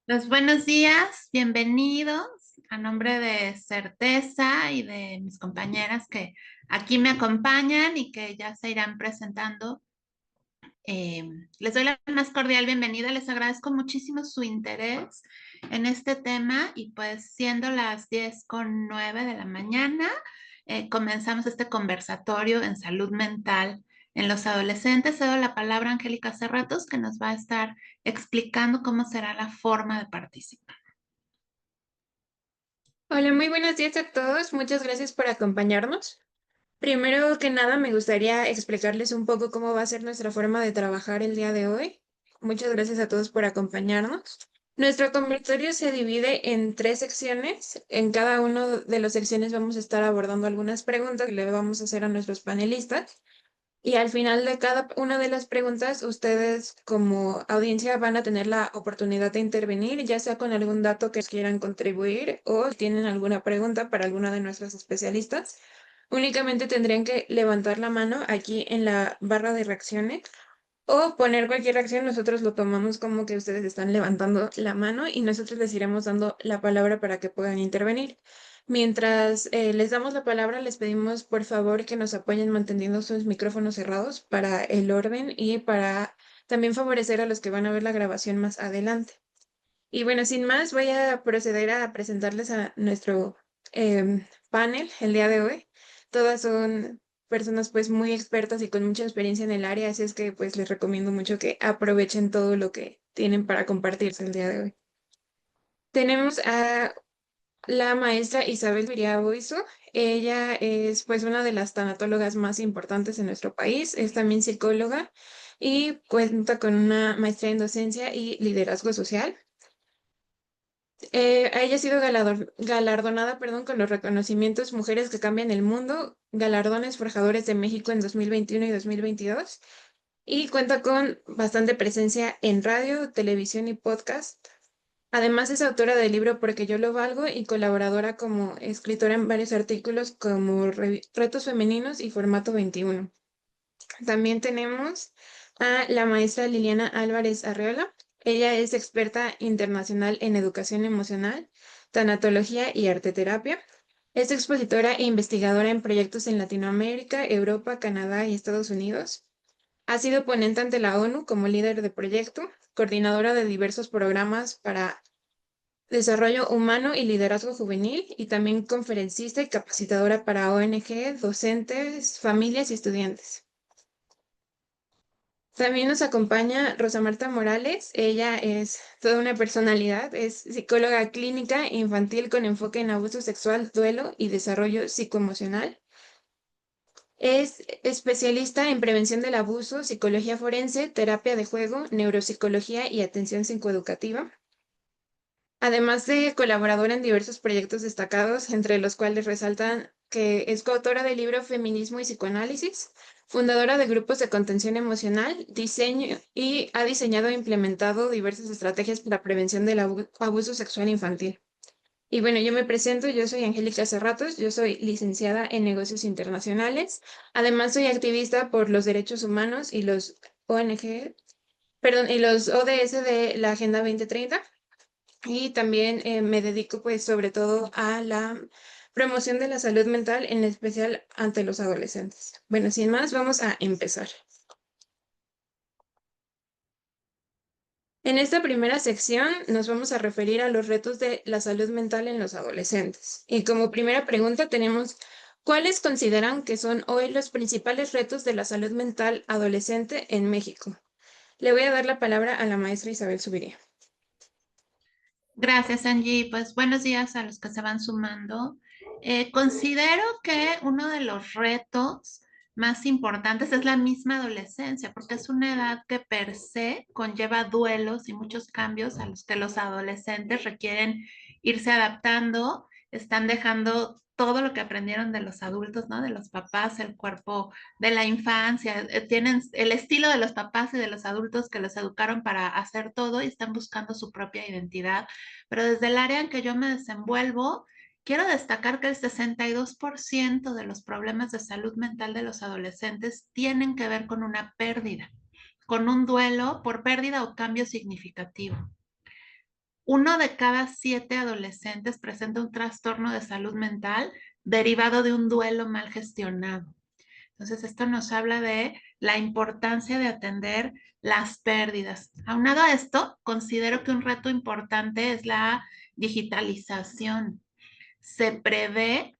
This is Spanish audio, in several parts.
Los buenos días, bienvenidos a nombre de Certeza y de mis compañeras que aquí me acompañan y que ya se irán presentando. Eh, Les doy la más cordial bienvenida, les agradezco muchísimo su interés en este tema y pues siendo las 10:09 de la mañana, comenzamos este conversatorio en salud mental en los adolescentes. Cedo la palabra a Angélica Cerratos, que nos va a estar explicando cómo será la forma de participar. Hola, muy buenos días a todos. Muchas gracias por acompañarnos. Primero que nada, me gustaría explicarles un poco cómo va a ser nuestra forma de trabajar el día de hoy. Muchas gracias a todos por acompañarnos. Nuestro conversatorio se divide en tres secciones. En cada una de las secciones vamos a estar abordando algunas preguntas que le vamos a hacer a nuestros panelistas. Y al final de cada una de las preguntas, ustedes como audiencia van a tener la oportunidad de intervenir, ya sea con algún dato que quieran contribuir o si tienen alguna pregunta para alguna de nuestras especialistas. Únicamente tendrían que levantar la mano aquí en la barra de reacciones o poner cualquier reacción. Nosotros lo tomamos como que ustedes están levantando la mano y nosotros les iremos dando la palabra para que puedan intervenir. Mientras les damos la palabra, les pedimos por favor que nos apoyen manteniendo sus micrófonos cerrados para el orden y para también favorecer a los que van a ver la grabación más adelante. Y bueno, sin más, voy a proceder a presentarles a nuestro panel el día de hoy. Todas son personas pues muy expertas y con mucha experiencia en el área, así es que pues les recomiendo mucho que aprovechen todo lo que tienen para compartirse el día de hoy. Tenemos a la maestra Isabel Viriaboizo. Ella es pues una de las tanatólogas más importantes en nuestro país, es también psicóloga y cuenta con una maestría en docencia y liderazgo social. Ella ha sido galardonada, perdón, con los reconocimientos Mujeres que Cambian el Mundo, Galardones Forjadores de México en 2021 y 2022, y cuenta con bastante presencia en radio, televisión y podcast. Además es autora del libro Porque yo lo valgo y colaboradora como escritora en varios artículos como Retos Femeninos y Formato 21. También tenemos a la maestra Liliana Álvarez Arreola. Ella es experta internacional en educación emocional, tanatología y arteterapia. Es expositora e investigadora en proyectos en Latinoamérica, Europa, Canadá y Estados Unidos. Ha sido ponente ante la ONU como líder de proyecto, coordinadora de diversos programas para desarrollo humano y liderazgo juvenil, y también conferencista y capacitadora para ONG, docentes, familias y estudiantes. También nos acompaña Rosa Marta Morales. Ella es toda una personalidad, es psicóloga clínica infantil con enfoque en abuso sexual, duelo y desarrollo psicoemocional. Es especialista en prevención del abuso, psicología forense, terapia de juego, neuropsicología y atención psicoeducativa. Además de colaboradora en diversos proyectos destacados, entre los cuales resaltan que es coautora del libro Feminismo y Psicoanálisis, fundadora de grupos de contención emocional, diseño y ha diseñado e implementado diversas estrategias para prevención del abuso sexual infantil. Y bueno, yo me presento, yo soy Angélica Cerratos, yo soy licenciada en negocios internacionales, además soy activista por los derechos humanos y los ONG, perdón, y los ODS de la Agenda 2030. Y también me dedico pues sobre todo a la promoción de la salud mental, en especial ante los adolescentes. Bueno, sin más, vamos a empezar. En esta primera sección nos vamos a referir a los retos de la salud mental en los adolescentes. Y como primera pregunta tenemos, ¿cuáles consideran que son hoy los principales retos de la salud mental adolescente en México? Le voy a dar la palabra a la maestra Isabel Subiría. Gracias, Angie. Pues buenos días a los que se van sumando. Considero que uno de los retos más importantes es la misma adolescencia, porque es una edad que per se conlleva duelos y muchos cambios a los que los adolescentes requieren irse adaptando, están dejando todo lo que aprendieron de los adultos, ¿no? De los papás, el cuerpo de la infancia, tienen el estilo de los papás y de los adultos que los educaron para hacer todo y están buscando su propia identidad, pero desde el área en que yo me desenvuelvo, quiero destacar que el 62% de los problemas de salud mental de los adolescentes tienen que ver con una pérdida, con un duelo por pérdida o cambio significativo. 1 de cada 7 adolescentes presenta un trastorno de salud mental derivado de un duelo mal gestionado. Entonces, esto nos habla de la importancia de atender las pérdidas. Aunado a esto, considero que un reto importante es la digitalización. Se prevé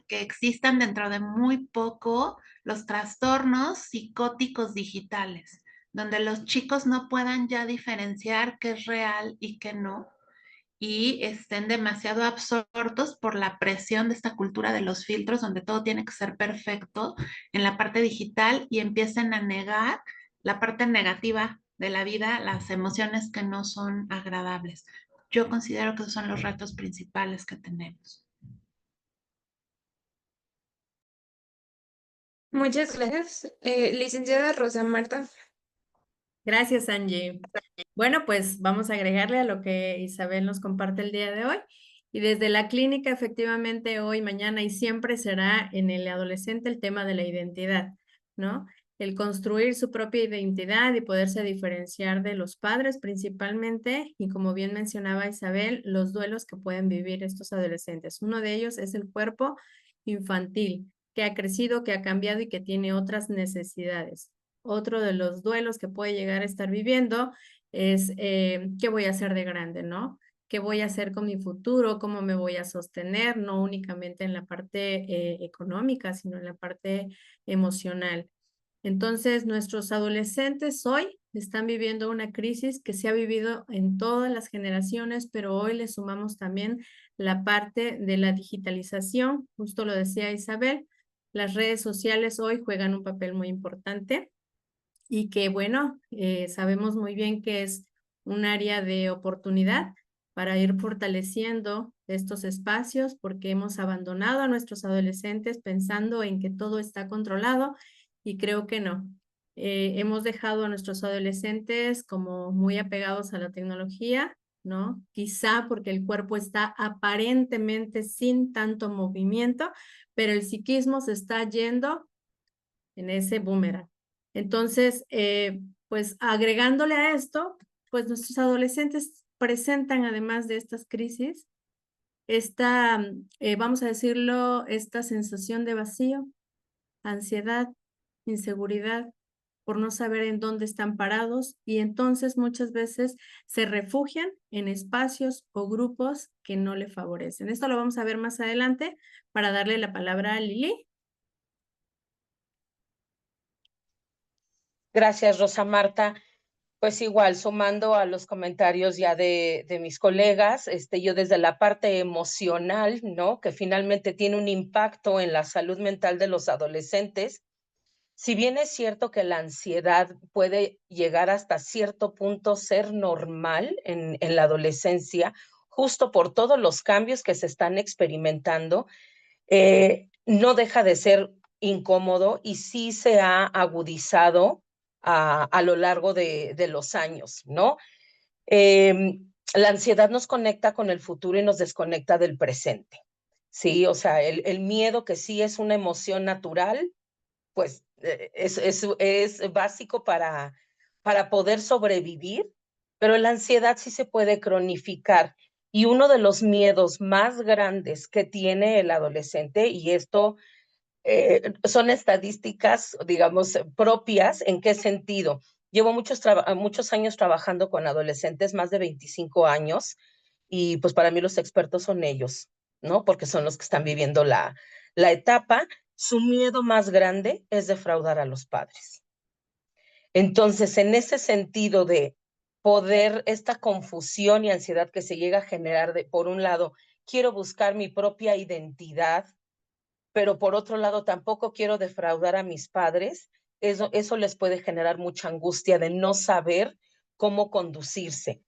que existan dentro de muy poco los trastornos psicóticos digitales, donde los chicos no puedan ya diferenciar qué es real y qué no, y estén demasiado absortos por la presión de esta cultura de los filtros, donde todo tiene que ser perfecto en la parte digital y empiecen a negar la parte negativa de la vida, las emociones que no son agradables. Yo considero que esos son los retos principales que tenemos. Muchas gracias, licenciada Rosa Marta. Gracias, Angie. Bueno, pues vamos a agregarle a lo que Isabel nos comparte el día de hoy. Y desde la clínica, efectivamente, hoy, mañana y siempre será en el adolescente el tema de la identidad, ¿no? El construir su propia identidad y poderse diferenciar de los padres principalmente, y como bien mencionaba Isabel, los duelos que pueden vivir estos adolescentes. Uno de ellos es el cuerpo infantil, que ha crecido, que ha cambiado y que tiene otras necesidades. Otro de los duelos que puede llegar a estar viviendo es qué voy a hacer de grande, ¿no? ¿Qué voy a hacer con mi futuro? ¿Cómo me voy a sostener? No únicamente en la parte económica, sino en la parte emocional. Entonces, nuestros adolescentes hoy están viviendo una crisis que se ha vivido en todas las generaciones, pero hoy le sumamos también la parte de la digitalización. Justo lo decía Isabel, las redes sociales hoy juegan un papel muy importante y que, bueno, sabemos muy bien que es un área de oportunidad para ir fortaleciendo estos espacios porque hemos abandonado a nuestros adolescentes pensando en que todo está controlado y creo que no. Hemos dejado a nuestros adolescentes como muy apegados a la tecnología, ¿no? Quizá porque el cuerpo está aparentemente sin tanto movimiento, pero el psiquismo se está yendo en ese boomerang. Entonces, pues agregándole a esto, pues nuestros adolescentes presentan, además de estas crisis, esta, vamos a decirlo, esta sensación de vacío, ansiedad, inseguridad, por no saber en dónde están parados y entonces muchas veces se refugian en espacios o grupos que no le favorecen. Esto lo vamos a ver más adelante para darle la palabra a Lili. Gracias, Rosa Marta. Pues igual, sumando a los comentarios ya de mis colegas, yo desde la parte emocional, ¿no? Que finalmente tiene un impacto en la salud mental de los adolescentes. Si bien es cierto que la ansiedad puede llegar hasta cierto punto ser normal en la adolescencia, justo por todos los cambios que se están experimentando, no deja de ser incómodo y sí se ha agudizado a lo largo de los años, ¿no? La ansiedad nos conecta con el futuro y nos desconecta del presente, ¿sí? O sea, el miedo, que sí es una emoción natural, pues es básico para poder sobrevivir, pero la ansiedad sí se puede cronificar. Y uno de los miedos más grandes que tiene el adolescente, y esto son estadísticas, digamos, propias. ¿En qué sentido? Llevo muchos años trabajando con adolescentes, más de 25 años, y pues para mí los expertos son ellos, ¿no? Porque son los que están viviendo la etapa. Su miedo más grande es defraudar a los padres. Entonces, en ese sentido de poder, esta confusión y ansiedad que se llega a generar de, por un lado, quiero buscar mi propia identidad, pero por otro lado tampoco quiero defraudar a mis padres, eso les puede generar mucha angustia de no saber cómo conducirse.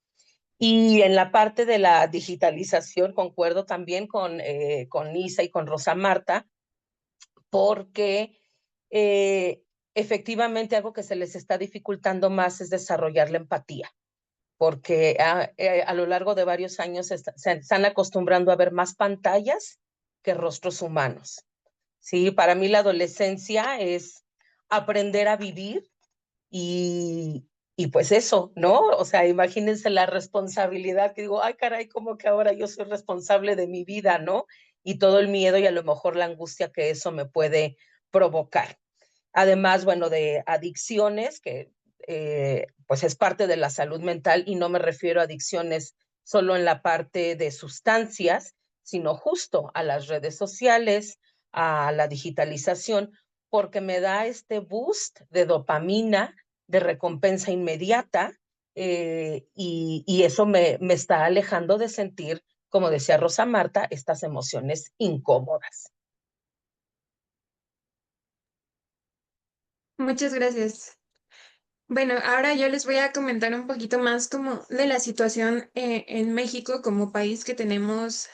Y en la parte de la digitalización, concuerdo también con Isa y con Rosa Marta, porque efectivamente algo que se les está dificultando más es desarrollar la empatía, porque a lo largo de varios años se están acostumbrando a ver más pantallas que rostros humanos. Sí, para mí la adolescencia es aprender a vivir y y pues eso, ¿no? O sea, imagínense la responsabilidad que digo, ay, caray, como que ahora yo soy responsable de mi vida, ¿no? Y todo el miedo y a lo mejor la angustia que eso me puede provocar. Además, bueno, de adicciones, que pues es parte de la salud mental y no me refiero a adicciones solo en la parte de sustancias, sino justo a las redes sociales, a la digitalización, porque me da este boost de dopamina, de recompensa inmediata, y eso me está alejando de sentir, como decía Rosa Marta, estas emociones incómodas. Muchas gracias. Bueno, ahora yo les voy a comentar un poquito más como de la situación en México como país que tenemos,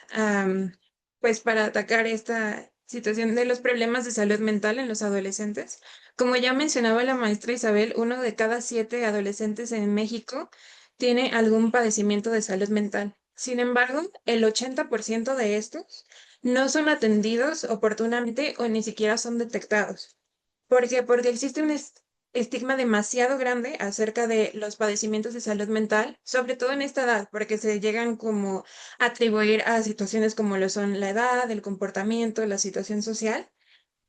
pues para atacar esta situación de los problemas de salud mental en los adolescentes. Como ya mencionaba la maestra Isabel, 1 de cada 7 adolescentes en México tiene algún padecimiento de salud mental. Sin embargo, el 80% de estos no son atendidos oportunamente o ni siquiera son detectados. ¿Por qué? Porque existe un estigma demasiado grande acerca de los padecimientos de salud mental, sobre todo en esta edad, porque se llegan como a atribuir a situaciones como lo son la edad, el comportamiento, la situación social,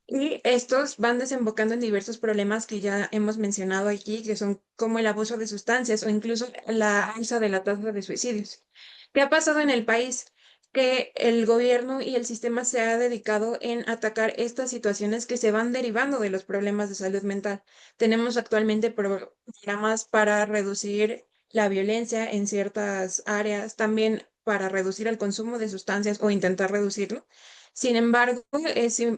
y estos van desembocando en diversos problemas que ya hemos mencionado aquí, que son como el abuso de sustancias o incluso la alza de la tasa de suicidios. ¿Qué ha pasado en el país? Que el gobierno y el sistema se ha dedicado en atacar estas situaciones que se van derivando de los problemas de salud mental. Tenemos actualmente programas para reducir la violencia en ciertas áreas, también para reducir el consumo de sustancias o intentar reducirlo. Sin embargo,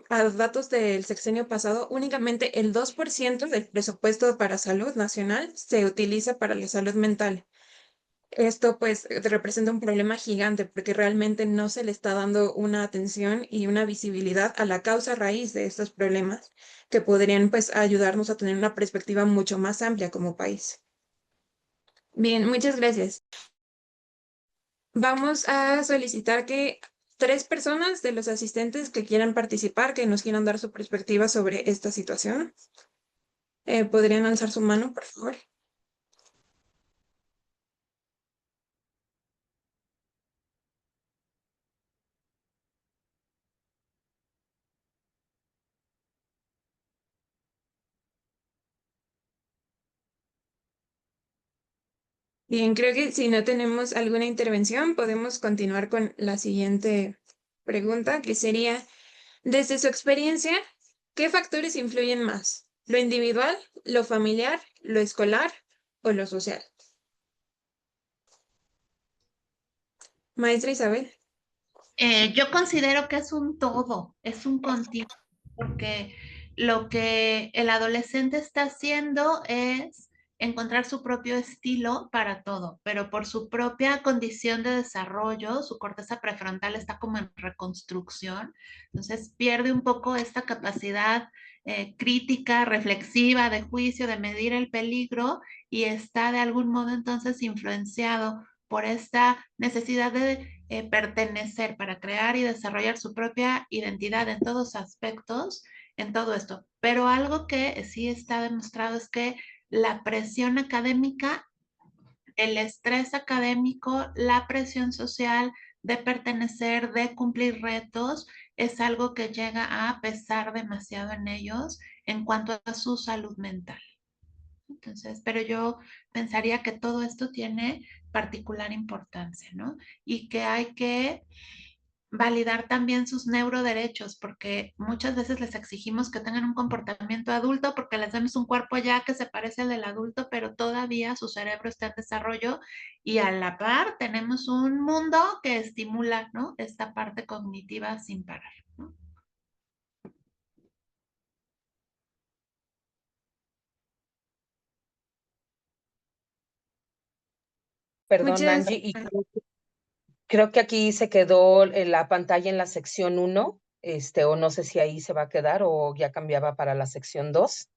a datos del sexenio pasado, únicamente el 2% del presupuesto para salud nacional se utiliza para la salud mental. Esto pues representa un problema gigante porque realmente no se le está dando una atención y una visibilidad a la causa raíz de estos problemas que podrían pues ayudarnos a tener una perspectiva mucho más amplia como país. Bien, muchas gracias. Vamos a solicitar que 3 personas de los asistentes que quieran participar, que nos quieran dar su perspectiva sobre esta situación, podrían alzar su mano, por favor. Bien, creo que si no tenemos alguna intervención, podemos continuar con la siguiente pregunta, que sería, desde su experiencia, ¿qué factores influyen más? ¿Lo individual, lo familiar, lo escolar o lo social? Maestra Isabel. Yo considero que es un todo, es un continuo, porque lo que el adolescente está haciendo es encontrar su propio estilo para todo, pero por su propia condición de desarrollo, su corteza prefrontal está como en reconstrucción, entonces pierde un poco esta capacidad crítica, reflexiva, de juicio, de medir el peligro y está de algún modo entonces influenciado por esta necesidad de pertenecer, para crear y desarrollar su propia identidad en todos aspectos, en todo esto. Pero algo que sí está demostrado es que la presión académica, el estrés académico, la presión social de pertenecer, de cumplir retos, es algo que llega a pesar demasiado en ellos en cuanto a su salud mental. Entonces, pero yo pensaría que todo esto tiene particular importancia, ¿no? Y que hay que validar también sus neuroderechos, porque muchas veces les exigimos que tengan un comportamiento adulto porque les damos un cuerpo ya que se parece al del adulto, pero todavía su cerebro está en desarrollo y a la par tenemos un mundo que estimula, ¿no? Esta parte cognitiva sin parar, ¿no? Perdón, Muchas, Angie, y creo que aquí se quedó la pantalla en la sección 1, o no sé si ahí se va a quedar o ya cambiaba para la sección 2.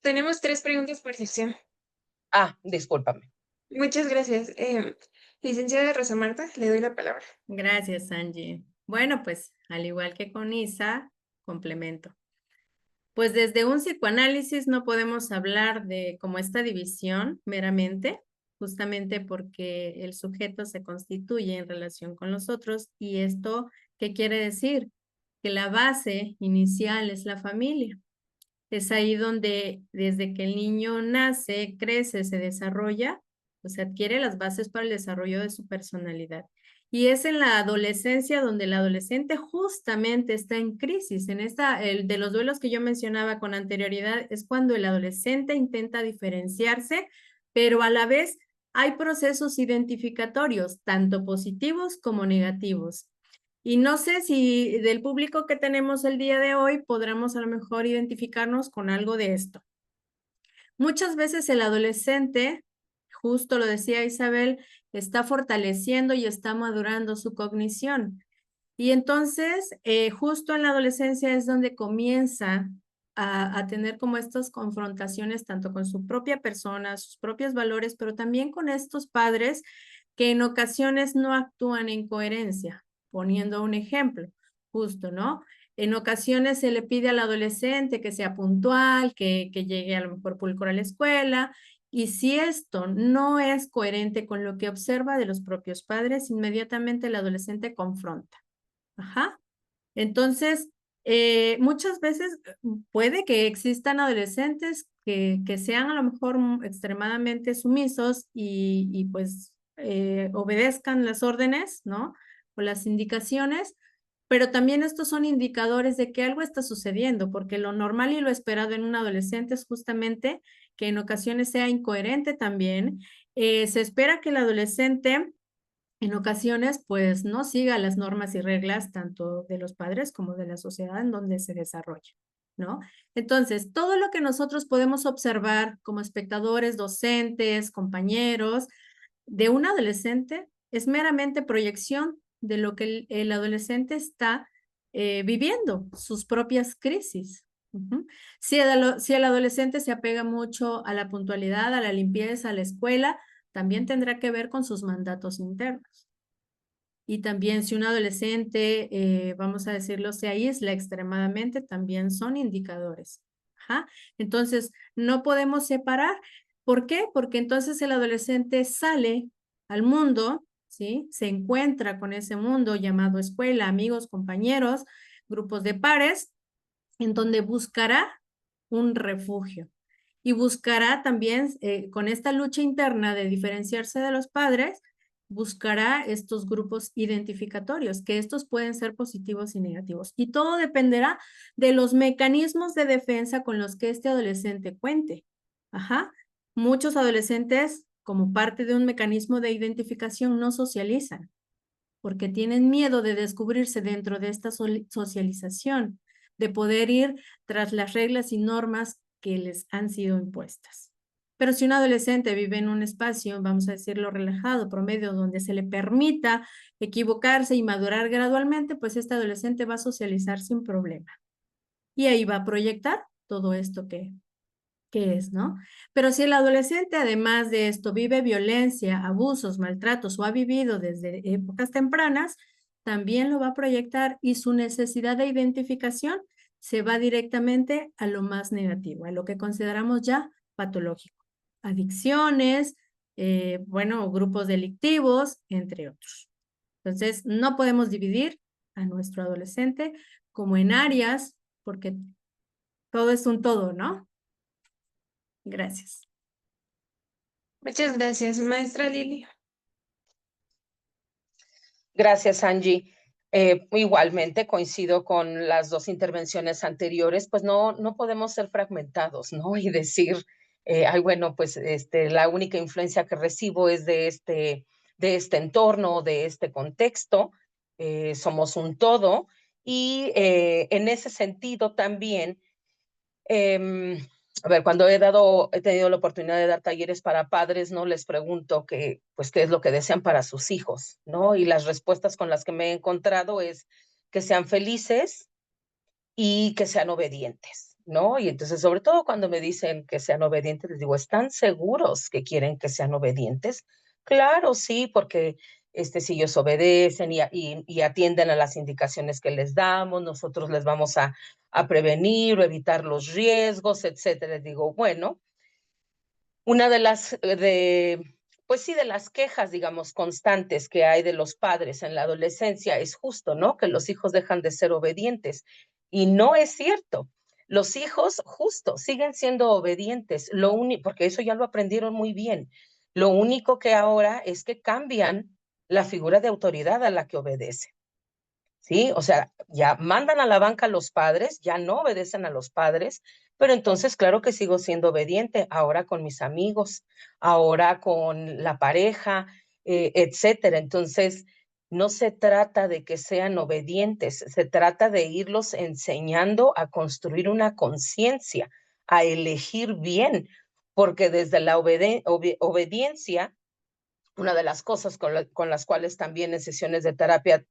tenemos 3 preguntas por sección. Ah, discúlpame. Muchas gracias. Licenciada Rosa Marta, le doy la palabra. Gracias, Angie. Bueno, pues al igual que con Isa, complemento. Pues desde un psicoanálisis no podemos hablar de como esta división meramente, justamente porque el sujeto se constituye en relación con los otros. ¿Y esto qué quiere decir? Que la base inicial es la familia. Es ahí donde desde que el niño nace, crece, se desarrolla, pues adquiere las bases para el desarrollo de su personalidad. Y es en la adolescencia donde el adolescente justamente está en crisis. El de los duelos que yo mencionaba con anterioridad es cuando el adolescente intenta diferenciarse, pero a la vez hay procesos identificatorios, tanto positivos como negativos. Y no sé si del público que tenemos el día de hoy podremos a lo mejor identificarnos con algo de esto. Muchas veces el adolescente, justo lo decía Isabel, está fortaleciendo y está madurando su cognición. Y entonces, justo en la adolescencia es donde comienza a tener como estas confrontaciones tanto con su propia persona, sus propios valores, pero también con estos padres que en ocasiones no actúan en coherencia. Poniendo un ejemplo, justo, ¿no? En ocasiones se le pide al adolescente que sea puntual, que llegue a lo mejor pulcro a la escuela, y si esto no es coherente con lo que observa de los propios padres, inmediatamente el adolescente confronta. Ajá. Entonces, muchas veces puede que existan adolescentes que sean a lo mejor extremadamente sumisos y pues obedezcan las órdenes, ¿no? O las indicaciones, pero también estos son indicadores de que algo está sucediendo, porque lo normal y lo esperado en un adolescente es justamente que en ocasiones sea incoherente también. Se espera que el adolescente en ocasiones, pues no siga las normas y reglas tanto de los padres como de la sociedad en donde se desarrolla, ¿no? Entonces, todo lo que nosotros podemos observar como espectadores, docentes, compañeros de un adolescente es meramente proyección de lo que el adolescente está viviendo, sus propias crisis. Si el adolescente se apega mucho a la puntualidad, a la limpieza, a la escuela, también tendrá que ver con sus mandatos internos. Y también si un adolescente, vamos a decirlo, se aísla extremadamente, también son indicadores. Ajá. Entonces, no podemos separar. ¿Por qué? Porque entonces el adolescente sale al mundo, ¿sí? Se encuentra con ese mundo llamado escuela, amigos, compañeros, grupos de pares, en donde buscará un refugio. Y buscará también, con esta lucha interna de diferenciarse de los padres, buscará estos grupos identificatorios, que estos pueden ser positivos y negativos. Y todo dependerá de los mecanismos de defensa con los que este adolescente cuente. Ajá. Muchos adolescentes, como parte de un mecanismo de identificación, no socializan, porque tienen miedo de descubrirse dentro de esta socialización, de poder ir tras las reglas y normas que les han sido impuestas. Pero si un adolescente vive en un espacio, vamos a decirlo relajado, promedio, donde se le permita equivocarse y madurar gradualmente, pues este adolescente va a socializar sin problema. Y ahí va a proyectar todo esto que es, ¿no? Pero si el adolescente, además de esto, vive violencia, abusos, maltratos o ha vivido desde épocas tempranas, también lo va a proyectar y su necesidad de identificación se va directamente a lo más negativo, a lo que consideramos ya patológico. Adicciones, bueno, grupos delictivos, entre otros. Entonces, no podemos dividir a nuestro adolescente como en áreas, porque todo es un todo, ¿no? Gracias. Muchas gracias, maestra Lili. Gracias, Angie. Igualmente coincido con las dos intervenciones anteriores, pues no podemos ser fragmentados, ¿no? Y decir, ay, bueno, pues la única influencia que recibo es de este entorno, de este contexto, somos un todo, y en ese sentido también, a ver, cuando he tenido la oportunidad de dar talleres para padres, ¿no? Les pregunto pues, qué es lo que desean para sus hijos, ¿no? Y las respuestas con las que me he encontrado es que sean felices y que sean obedientes, ¿no? Y entonces, sobre todo cuando me dicen que sean obedientes, les digo, ¿están seguros que quieren que sean obedientes? Claro, sí, porque si ellos obedecen y atienden a las indicaciones que les damos, nosotros les vamos a prevenir o evitar los riesgos, etcétera. Digo, bueno, una de las, pues sí, de las quejas, digamos, constantes que hay de los padres en la adolescencia es justo, ¿no? Que los hijos dejan de ser obedientes. Y no es cierto. Los hijos, justo, siguen siendo obedientes. Lo único, porque eso ya lo aprendieron muy bien. Lo único que ahora es que cambian la figura de autoridad a la que obedece. ¿Sí? O sea, ya mandan a la banca a los padres, ya no obedecen a los padres, pero entonces claro que sigo siendo obediente, ahora con mis amigos, ahora con la pareja, etcétera. Entonces, no se trata de que sean obedientes, se trata de irlos enseñando a construir una conciencia, a elegir bien, porque desde la obediencia una de las cosas con las cuales también en sesiones de terapia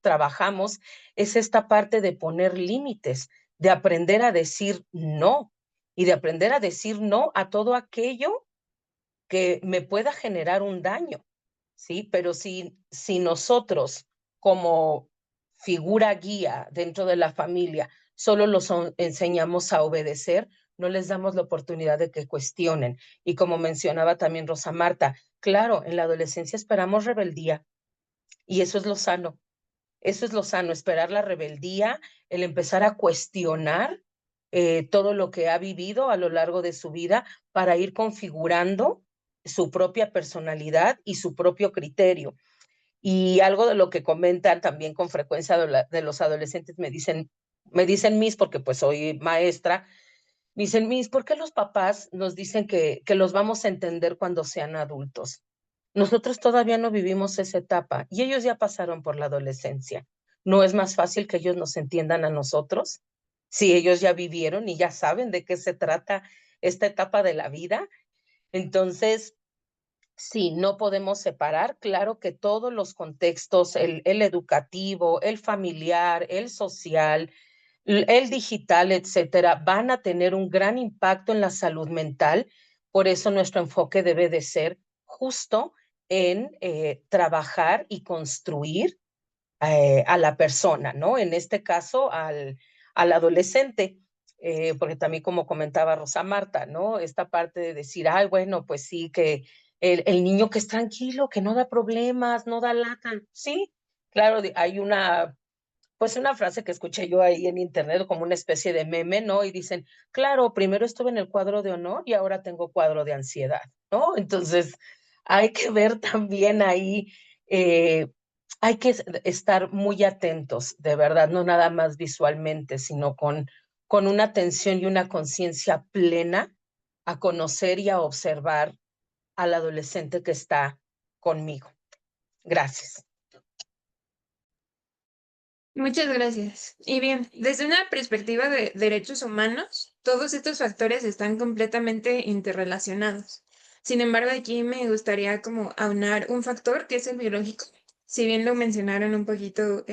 trabajamos es esta parte de poner límites, de aprender a decir no y de aprender a decir no a todo aquello que me pueda generar un daño, ¿sí? Pero si nosotros como figura guía dentro de la familia solo los enseñamos a obedecer, no les damos la oportunidad de que cuestionen. Y como mencionaba también Rosa Marta, claro, en la adolescencia esperamos rebeldía y eso es lo sano. Eso es lo sano, esperar la rebeldía, el empezar a cuestionar todo lo que ha vivido a lo largo de su vida para ir configurando su propia personalidad y su propio criterio. Y algo de lo que comentan también con frecuencia de los adolescentes me dicen Miss, porque pues soy maestra, me dicen Miss, ¿por qué los papás nos dicen que los vamos a entender cuando sean adultos? Nosotros todavía no vivimos esa etapa y ellos ya pasaron por la adolescencia. ¿No es más fácil que ellos nos entiendan a nosotros? Si ellos ya vivieron y ya saben de qué se trata esta etapa de la vida. Entonces, sí, no podemos separar. Claro que todos los contextos, el educativo, el familiar, el social, el digital, etcétera, van a tener un gran impacto en la salud mental. Por eso nuestro enfoque debe de ser justo en trabajar y construir a la persona, ¿no? En este caso, al adolescente, porque también como comentaba Rosa Marta, ¿no? Esta parte de decir, ay, bueno, pues sí, que el niño que es tranquilo, que no da problemas, no da lata, sí, claro, hay pues una frase que escuché yo ahí en internet como una especie de meme, ¿no? Y dicen, claro, primero estuve en el cuadro de honor y ahora tengo cuadro de ansiedad, ¿no? Entonces, hay que ver también ahí, hay que estar muy atentos, de verdad, no nada más visualmente, sino con una atención y una conciencia plena a conocer y a observar al adolescente que está conmigo. Gracias. Muchas gracias. Y bien, desde una perspectiva de derechos humanos, todos estos factores están completamente interrelacionados. Sin embargo, aquí me gustaría como aunar un factor que es el biológico. Si bien lo mencionaron un poquito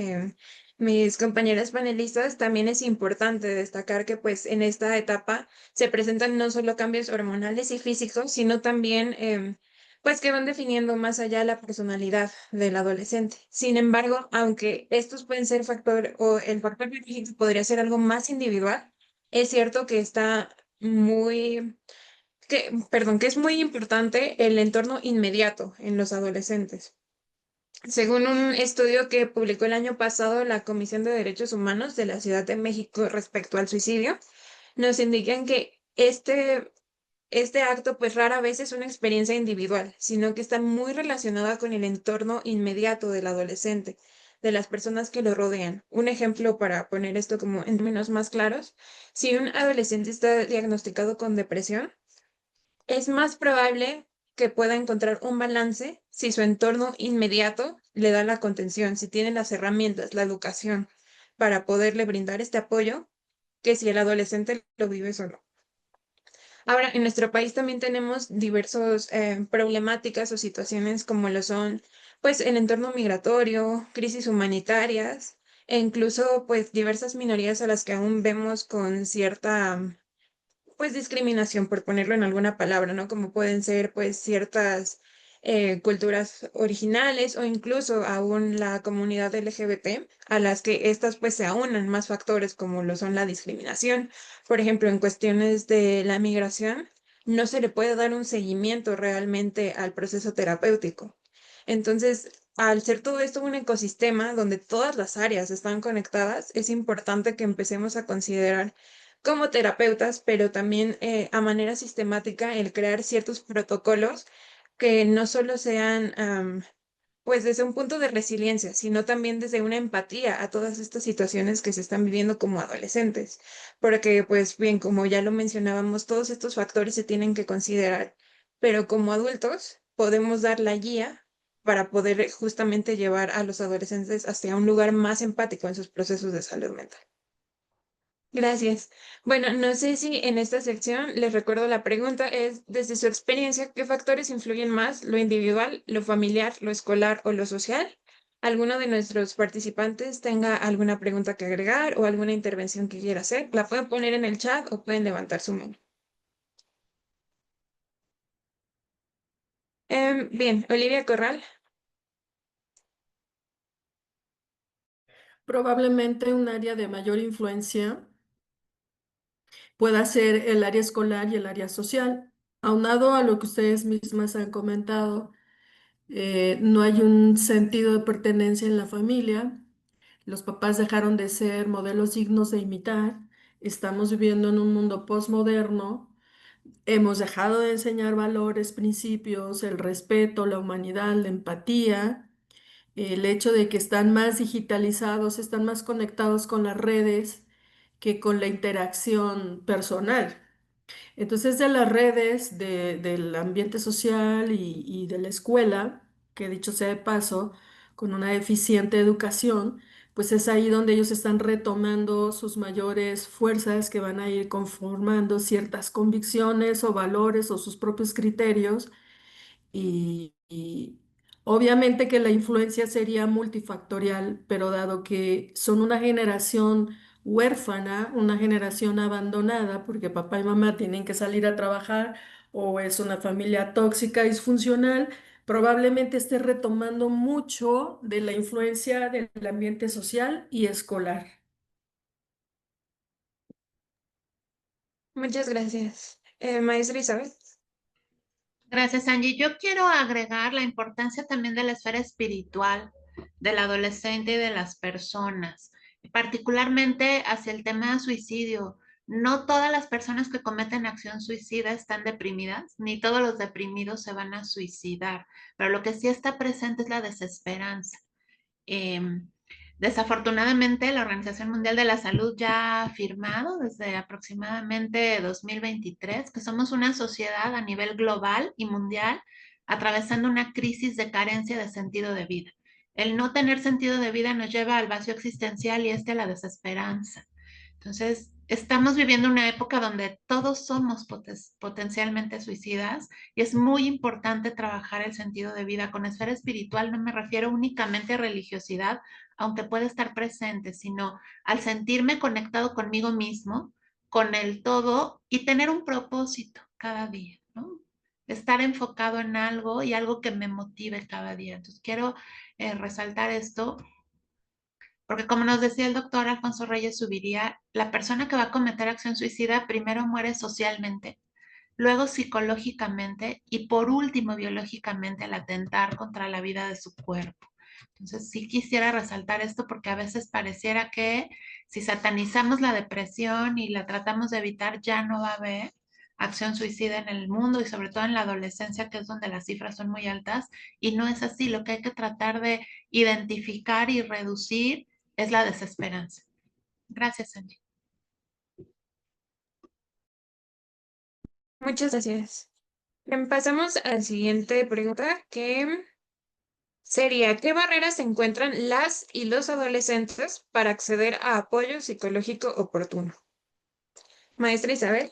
mis compañeras panelistas, también es importante destacar que pues en esta etapa se presentan no solo cambios hormonales y físicos, sino también pues que van definiendo más allá la personalidad del adolescente. Sin embargo, aunque estos pueden ser factor o el factor biológico podría ser algo más individual, es cierto que está perdón, que es muy importante el entorno inmediato en los adolescentes. Según un estudio que publicó el año pasado la Comisión de Derechos Humanos de la Ciudad de México respecto al suicidio, nos indican que este acto pues rara vez es una experiencia individual, sino que está muy relacionada con el entorno inmediato del adolescente, de las personas que lo rodean. Un ejemplo para poner esto como en términos más claros, si un adolescente está diagnosticado con depresión, es más probable que pueda encontrar un balance si su entorno inmediato le da la contención, si tiene las herramientas, la educación para poderle brindar este apoyo, que si el adolescente lo vive solo. Ahora, en nuestro país también tenemos diversas problemáticas o situaciones como lo son, pues, el entorno migratorio, crisis humanitarias e incluso, pues, diversas minorías a las que aún vemos con cierta, pues, discriminación, por ponerlo en alguna palabra, ¿no? Como pueden ser, pues, ciertas culturas originales o incluso aún la comunidad LGBT, a las que estas pues se aunan más factores como lo son la discriminación. Por ejemplo, en cuestiones de la migración, no se le puede dar un seguimiento realmente al proceso terapéutico. Entonces, al ser todo esto un ecosistema donde todas las áreas están conectadas, es importante que empecemos a considerar como terapeutas, pero también a manera sistemática el crear ciertos protocolos que no solo sean pues desde un punto de resiliencia, sino también desde una empatía a todas estas situaciones que se están viviendo como adolescentes. Porque pues bien, como ya lo mencionábamos, todos estos factores se tienen que considerar, pero como adultos podemos dar la guía para poder justamente llevar a los adolescentes hacia un lugar más empático en sus procesos de salud mental. Gracias. Bueno, no sé si en esta sección les recuerdo la pregunta es, desde su experiencia, ¿qué factores influyen más, lo individual, lo familiar, lo escolar o lo social? ¿Alguno de nuestros participantes tenga alguna pregunta que agregar o alguna intervención que quiera hacer? La pueden poner en el chat o pueden levantar su mano. Bien, Olivia Corral. Probablemente un área de mayor influencia pueda ser el área escolar y el área social. Aunado a lo que ustedes mismas han comentado, no hay un sentido de pertenencia en la familia. Los papás dejaron de ser modelos dignos de imitar. Estamos viviendo en un mundo postmoderno. Hemos dejado de enseñar valores, principios, el respeto, la humanidad, la empatía. El hecho de que están más digitalizados, están más conectados con las redes que con la interacción personal. Entonces, de las redes, del ambiente social y de la escuela, que dicho sea de paso, con una deficiente educación, pues es ahí donde ellos están retomando sus mayores fuerzas que van a ir conformando ciertas convicciones o valores o sus propios criterios y obviamente que la influencia sería multifactorial, pero dado que son una generación huérfana, una generación abandonada, porque papá y mamá tienen que salir a trabajar o es una familia tóxica, disfuncional, probablemente esté retomando mucho de la influencia del ambiente social y escolar. Muchas gracias. Maestra Isabel. Gracias, Angie. Yo quiero agregar la importancia también de la esfera espiritual del adolescente y de las personas, particularmente hacia el tema de suicidio. No todas las personas que cometen acción suicida están deprimidas, ni todos los deprimidos se van a suicidar, pero lo que sí está presente es la desesperanza. Em, Desafortunadamente, la Organización Mundial de la Salud ya ha afirmado desde aproximadamente 2023 que somos una sociedad a nivel global y mundial atravesando una crisis de carencia de sentido de vida. El no tener sentido de vida nos lleva al vacío existencial y a la desesperanza. Entonces, estamos viviendo una época donde todos somos potencialmente suicidas y es muy importante trabajar el sentido de vida. Con esfera espiritual no me refiero únicamente a religiosidad, aunque puede estar presente, sino al sentirme conectado conmigo mismo, con el todo y tener un propósito cada día, ¿no? Estar enfocado en algo y algo que me motive cada día. Entonces, quiero resaltar esto porque como nos decía el doctor Alfonso Reyes Subiría, la persona que va a cometer acción suicida primero muere socialmente, luego psicológicamente y por último biológicamente al atentar contra la vida de su cuerpo. Entonces sí quisiera resaltar esto porque a veces pareciera que si satanizamos la depresión y la tratamos de evitar, ya no va a haber acción suicida en el mundo y sobre todo en la adolescencia, que es donde las cifras son muy altas, y no es así. Lo que hay que tratar de identificar y reducir es la desesperanza. Gracias, Angie. Muchas gracias. Pasamos a la siguiente pregunta, que sería, ¿qué barreras se encuentran las y los adolescentes para acceder a apoyo psicológico oportuno? Maestra Isabel.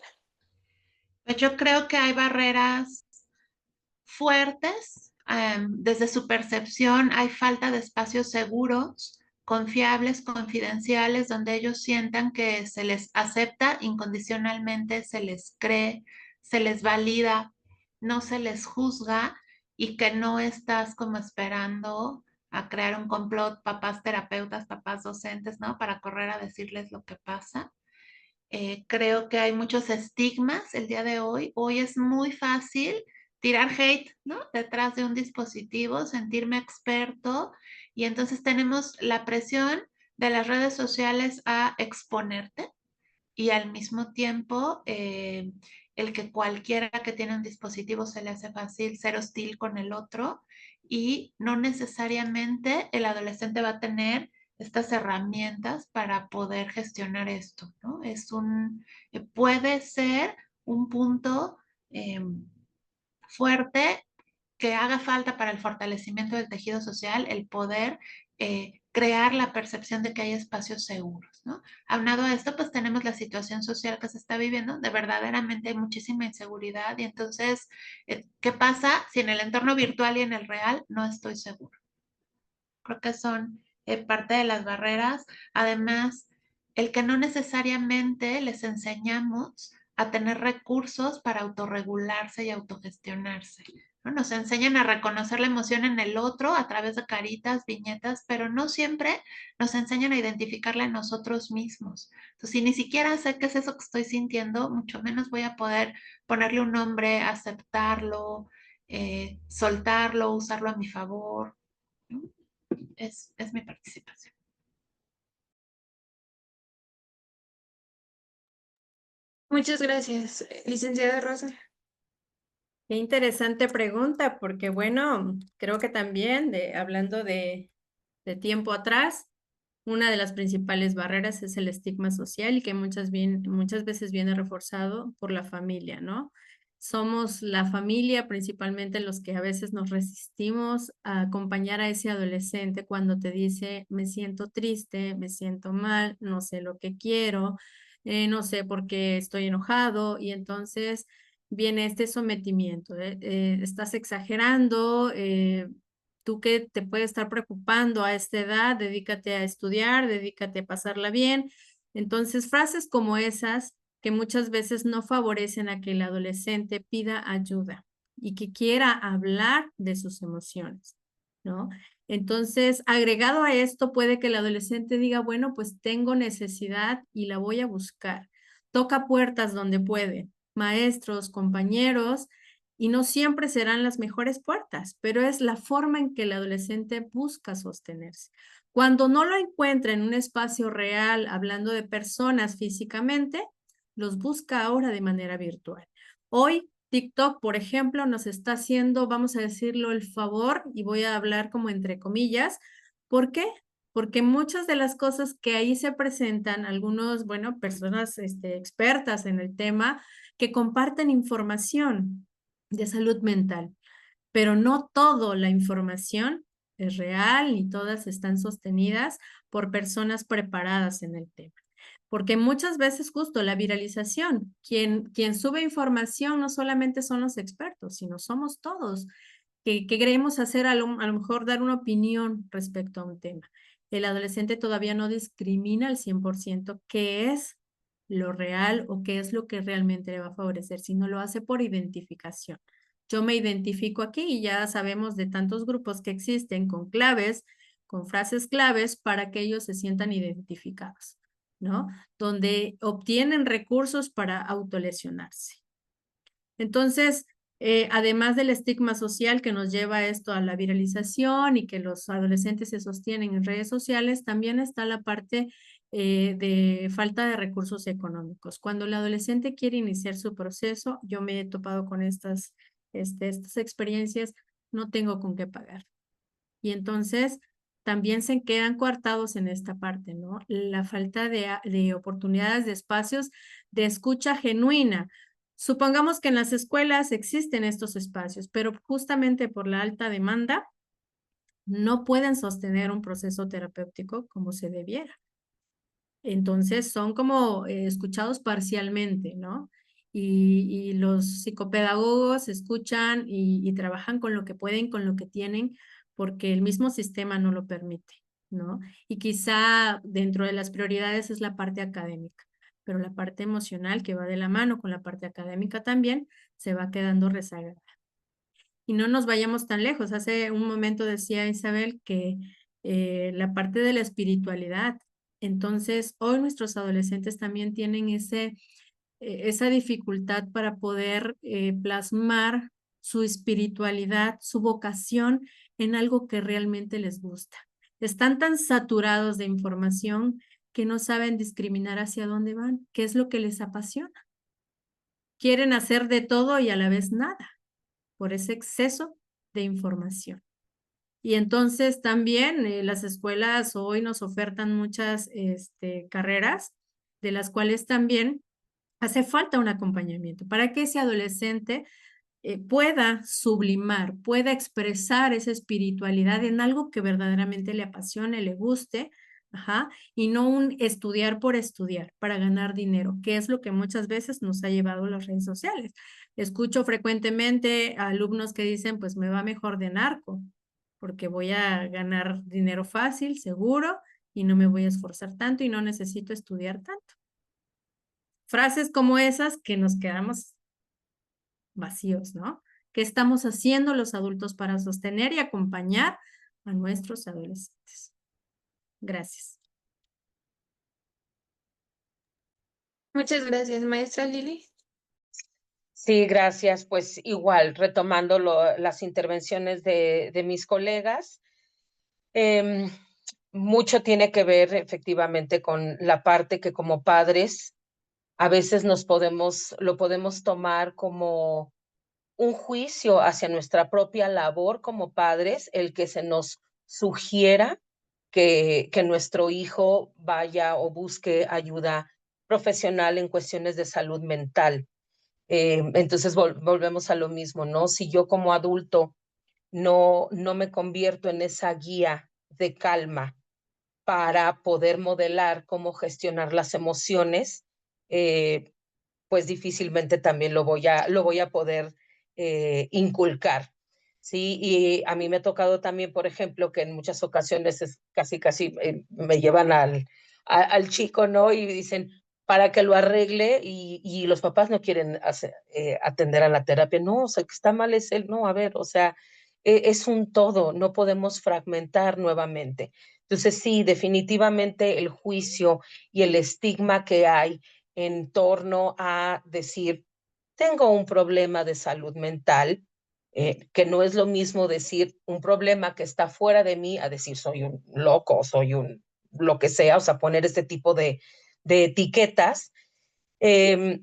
Pues yo creo que hay barreras fuertes. Desde su percepción hay falta de espacios seguros, confiables, confidenciales, donde ellos sientan que se les acepta incondicionalmente, se les cree, se les valida, no se les juzga y que no estás como esperando a crear un complot, papás terapeutas, papás docentes, ¿no? Para correr a decirles lo que pasa. Creo que hay muchos estigmas el día de hoy. Hoy es muy fácil tirar hate, ¿no? Detrás de un dispositivo, sentirme experto y entonces tenemos la presión de las redes sociales a exponerte y al mismo tiempo el que cualquiera que tiene un dispositivo se le hace fácil ser hostil con el otro y no necesariamente el adolescente va a tener estas herramientas para poder gestionar esto, ¿no? Puede ser un punto eh, fuerte que haga falta para el fortalecimiento del tejido social, el poder crear la percepción de que hay espacios seguros, ¿no? Aunado a esto, pues tenemos la situación social que se está viviendo, de verdaderamente hay muchísima inseguridad y entonces, ¿qué pasa si en el entorno virtual y en el real no estoy seguro? Creo que son parte de las barreras. Además, el que no necesariamente les enseñamos a tener recursos para autorregularse y autogestionarse, ¿no? Nos enseñan a reconocer la emoción en el otro a través de caritas, viñetas, pero no siempre nos enseñan a identificarla en nosotros mismos. Entonces, si ni siquiera sé qué es eso que estoy sintiendo, mucho menos voy a poder ponerle un nombre, aceptarlo, soltarlo, usarlo a mi favor, ¿no? Es mi participación. Muchas gracias, licenciada Rosa. Qué interesante pregunta, porque bueno, creo que también hablando de tiempo atrás, una de las principales barreras es el estigma social y que muchas veces viene reforzado por la familia, ¿no? Somos la familia principalmente los que a veces nos resistimos a acompañar a ese adolescente cuando te dice, me siento triste, me siento mal, no sé lo que quiero, no sé por qué estoy enojado y entonces viene este sometimiento, estás exagerando, tú que te puede estar preocupando a esta edad, dedícate a estudiar, dedícate a pasarla bien. Entonces, frases como esas que muchas veces no favorecen a que el adolescente pida ayuda y que quiera hablar de sus emociones, ¿no? Entonces, agregado a esto, puede que el adolescente diga, bueno, pues tengo necesidad y la voy a buscar. Toca puertas donde puede, maestros, compañeros, y no siempre serán las mejores puertas, pero es la forma en que el adolescente busca sostenerse. Cuando no lo encuentra en un espacio real, hablando de personas físicamente, los busca ahora de manera virtual. Hoy, TikTok, por ejemplo, nos está haciendo, vamos a decirlo, el favor, y voy a hablar como entre comillas. ¿Por qué? Porque muchas de las cosas que ahí se presentan, algunos, bueno, personas expertas en el tema, que comparten información de salud mental, pero no toda la información es real ni todas están sostenidas por personas preparadas en el tema. Porque muchas veces justo la viralización, quien sube información no solamente son los expertos, sino somos todos que queremos hacer a lo mejor dar una opinión respecto a un tema. El adolescente todavía no discrimina al 100% qué es lo real o qué es lo que realmente le va a favorecer, sino lo hace por identificación. Yo me identifico aquí y ya sabemos de tantos grupos que existen con claves, con frases claves para que ellos se sientan identificados, ¿no? Donde obtienen recursos para autolesionarse. Entonces, además del estigma social que nos lleva a esto a la viralización y que los adolescentes se sostienen en redes sociales, también está la parte de falta de recursos económicos. Cuando el adolescente quiere iniciar su proceso, yo me he topado con estas experiencias, no tengo con qué pagar. Y entonces también se quedan coartados en esta parte, ¿no? La falta de oportunidades, de espacios de escucha genuina. Supongamos que en las escuelas existen estos espacios, pero justamente por la alta demanda no pueden sostener un proceso terapéutico como se debiera. Entonces son como escuchados parcialmente, ¿no? Y los psicopedagogos escuchan y trabajan con lo que pueden, con lo que tienen, porque el mismo sistema no lo permite, ¿no? Y quizá dentro de las prioridades es la parte académica, pero la parte emocional que va de la mano con la parte académica también se va quedando rezagada. Y no nos vayamos tan lejos. Hace un momento decía Isabel que la parte de la espiritualidad. Entonces, hoy nuestros adolescentes también tienen esa dificultad para poder plasmar su espiritualidad, su vocación en algo que realmente les gusta. Están tan saturados de información que no saben discriminar hacia dónde van, qué es lo que les apasiona. Quieren hacer de todo y a la vez nada, por ese exceso de información. Y entonces también las escuelas hoy nos ofertan muchas carreras, de las cuales también hace falta un acompañamiento para que ese adolescente pueda sublimar, pueda expresar esa espiritualidad en algo que verdaderamente le apasione, le guste, y no un estudiar por estudiar para ganar dinero, que es lo que muchas veces nos ha llevado las redes sociales. Escucho frecuentemente a alumnos que dicen, pues me va mejor de narco, porque voy a ganar dinero fácil, seguro, y no me voy a esforzar tanto y no necesito estudiar tanto. Frases como esas que nos quedamos vacíos, ¿no? ¿Qué estamos haciendo los adultos para sostener y acompañar a nuestros adolescentes? Gracias. Muchas gracias, maestra Lili. Sí, gracias. Pues igual, retomando las intervenciones de mis colegas, mucho tiene que ver efectivamente con la parte que como padres a veces lo podemos tomar como un juicio hacia nuestra propia labor como padres, el que se nos sugiera que nuestro hijo vaya o busque ayuda profesional en cuestiones de salud mental. Entonces volvemos a lo mismo, ¿no? Si yo como adulto no me convierto en esa guía de calma para poder modelar cómo gestionar las emociones, pues difícilmente también lo voy a poder inculcar. Sí, y a mí me ha tocado también, por ejemplo, que en muchas ocasiones es casi me llevan al chico, ¿no? Y dicen, para que lo arregle, y los papás no quieren atender a la terapia. No, o sea, el que está mal es él. No, a ver, o sea, es un todo, no podemos fragmentar nuevamente. Entonces, sí, definitivamente el juicio y el estigma que hay en torno a decir, tengo un problema de salud mental, que no es lo mismo decir un problema que está fuera de mí a decir soy un loco, soy un lo que sea, o sea, poner este tipo de etiquetas. Yo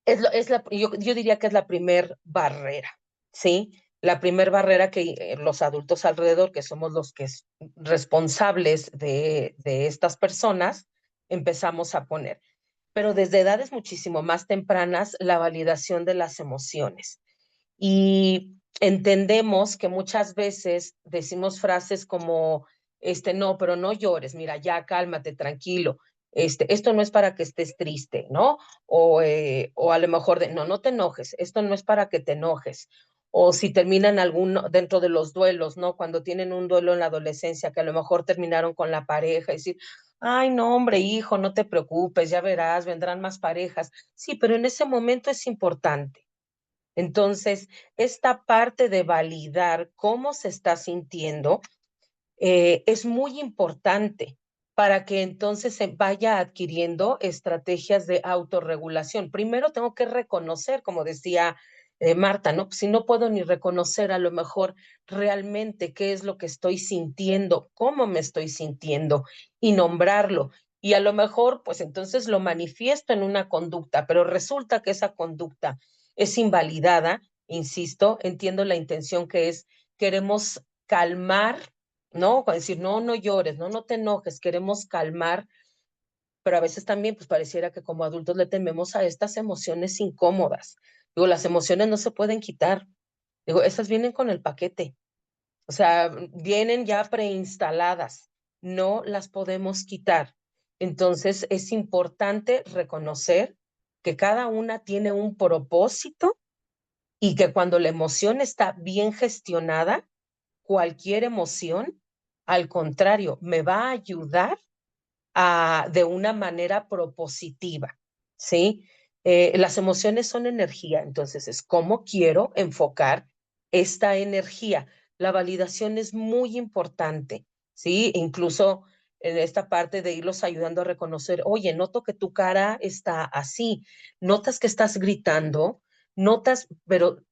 diría que es la primer barrera, ¿sí? La primer barrera que los adultos alrededor, que somos los que responsables de estas personas, empezamos a poner. Pero desde edades muchísimo más tempranas, la validación de las emociones. Y entendemos que muchas veces decimos frases como, no, pero no llores, mira, ya cálmate, tranquilo. Esto no es para que estés triste, ¿no? O a lo mejor no te enojes, esto no es para que te enojes. O si terminan dentro de los duelos, ¿no? Cuando tienen un duelo en la adolescencia, que a lo mejor terminaron con la pareja, y decir, ay, no, hombre, hijo, no te preocupes, ya verás, vendrán más parejas. Sí, pero en ese momento es importante. Entonces, esta parte de validar cómo se está sintiendo es muy importante para que entonces se vaya adquiriendo estrategias de autorregulación. Primero tengo que reconocer, como decía Marta, ¿no? Si no puedo ni reconocer a lo mejor realmente qué es lo que estoy sintiendo, cómo me estoy sintiendo y nombrarlo. Y a lo mejor, pues entonces lo manifiesto en una conducta, pero resulta que esa conducta es invalidada, insisto, entiendo la intención que es, queremos calmar, ¿no? Decir, no llores, no te enojes, queremos calmar, pero a veces también, pues pareciera que como adultos le tememos a estas emociones incómodas. Digo, las emociones no se pueden quitar. Digo, esas vienen con el paquete. O sea, vienen ya preinstaladas. No las podemos quitar. Entonces, es importante reconocer que cada una tiene un propósito y que cuando la emoción está bien gestionada, cualquier emoción, al contrario, me va a ayudar de una manera propositiva, ¿sí? Las emociones son energía, entonces es cómo quiero enfocar esta energía. La validación es muy importante, ¿sí? Incluso en esta parte de irlos ayudando a reconocer, oye, noto que tu cara está así, notas que estás gritando, notas, pero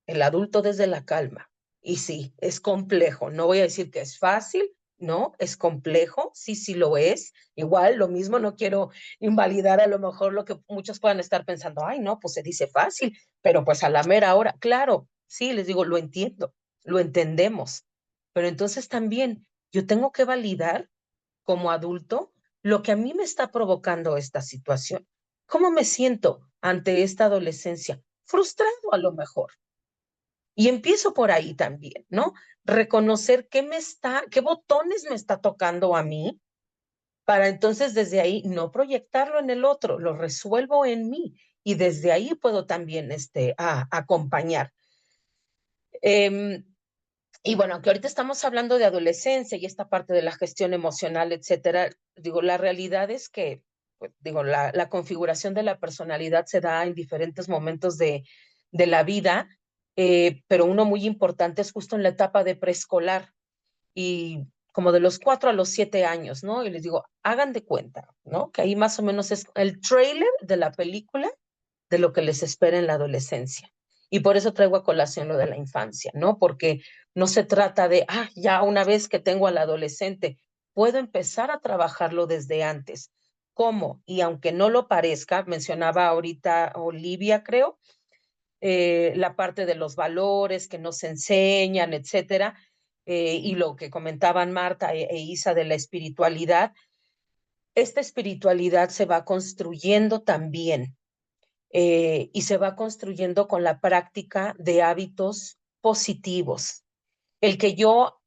el adulto desde la calma. Y sí, es complejo. No voy a decir que es fácil, no, es complejo, sí, sí lo es. Igual, lo mismo, no quiero invalidar a lo mejor lo que muchos puedan estar pensando, ay, no, pues se dice fácil, pero pues a la mera hora, claro, sí, les digo, lo entiendo, lo entendemos. Pero entonces también yo tengo que validar como adulto lo que a mí me está provocando esta situación. ¿Cómo me siento ante esta adolescencia? Frustrado a lo mejor. Y empiezo por ahí también, ¿no? Reconocer qué botones me está tocando a mí, para entonces desde ahí no proyectarlo en el otro, lo resuelvo en mí y desde ahí puedo también acompañar. Y bueno, que ahorita estamos hablando de adolescencia y esta parte de la gestión emocional, etcétera, digo, la realidad es que, pues, digo, la configuración de la personalidad se da en diferentes momentos de la vida, pero uno muy importante es justo en la etapa de preescolar y como de los 4 a los 7 años, ¿no? Y les digo, hagan de cuenta, ¿no? Que ahí más o menos es el tráiler de la película de lo que les espera en la adolescencia. Y por eso traigo a colación lo de la infancia, ¿no? Porque no se trata de, ya una vez que tengo al adolescente, puedo empezar a trabajarlo desde antes. ¿Cómo? Y aunque no lo parezca, mencionaba ahorita Olivia, creo, la parte de los valores que nos enseñan, etcétera, y lo que comentaban Marta e Isa de la espiritualidad. Esta espiritualidad se va construyendo también y se va construyendo con la práctica de hábitos positivos. El que yo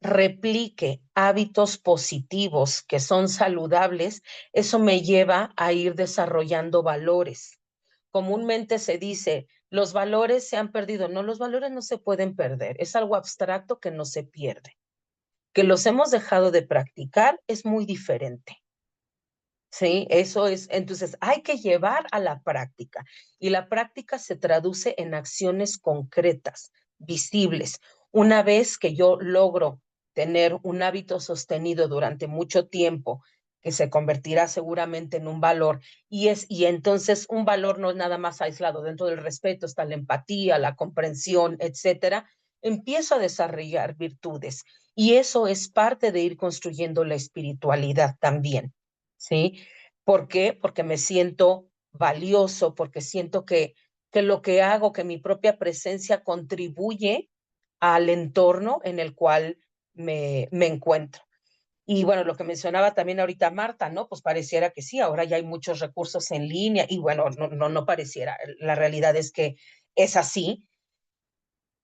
replique hábitos positivos que son saludables, eso me lleva a ir desarrollando valores. Comúnmente se dice, los valores se han perdido. No, los valores no se pueden perder. Es algo abstracto que no se pierde. Que los hemos dejado de practicar es muy diferente. Sí, eso es. Entonces, hay que llevar a la práctica y la práctica se traduce en acciones concretas, visibles. Una vez que yo logro tener un hábito sostenido durante mucho tiempo, que se convertirá seguramente en un valor, y entonces un valor no es nada más aislado. Dentro del respeto está la empatía, la comprensión, etcétera. Empiezo a desarrollar virtudes y eso es parte de ir construyendo la espiritualidad también. ¿Sí? ¿Por qué? Porque me siento valioso, porque siento que lo que hago, que mi propia presencia contribuye al entorno en el cual me encuentro. Y bueno, lo que mencionaba también ahorita Marta, ¿no? Pues pareciera que sí, ahora ya hay muchos recursos en línea y bueno, no pareciera. La realidad es que es así.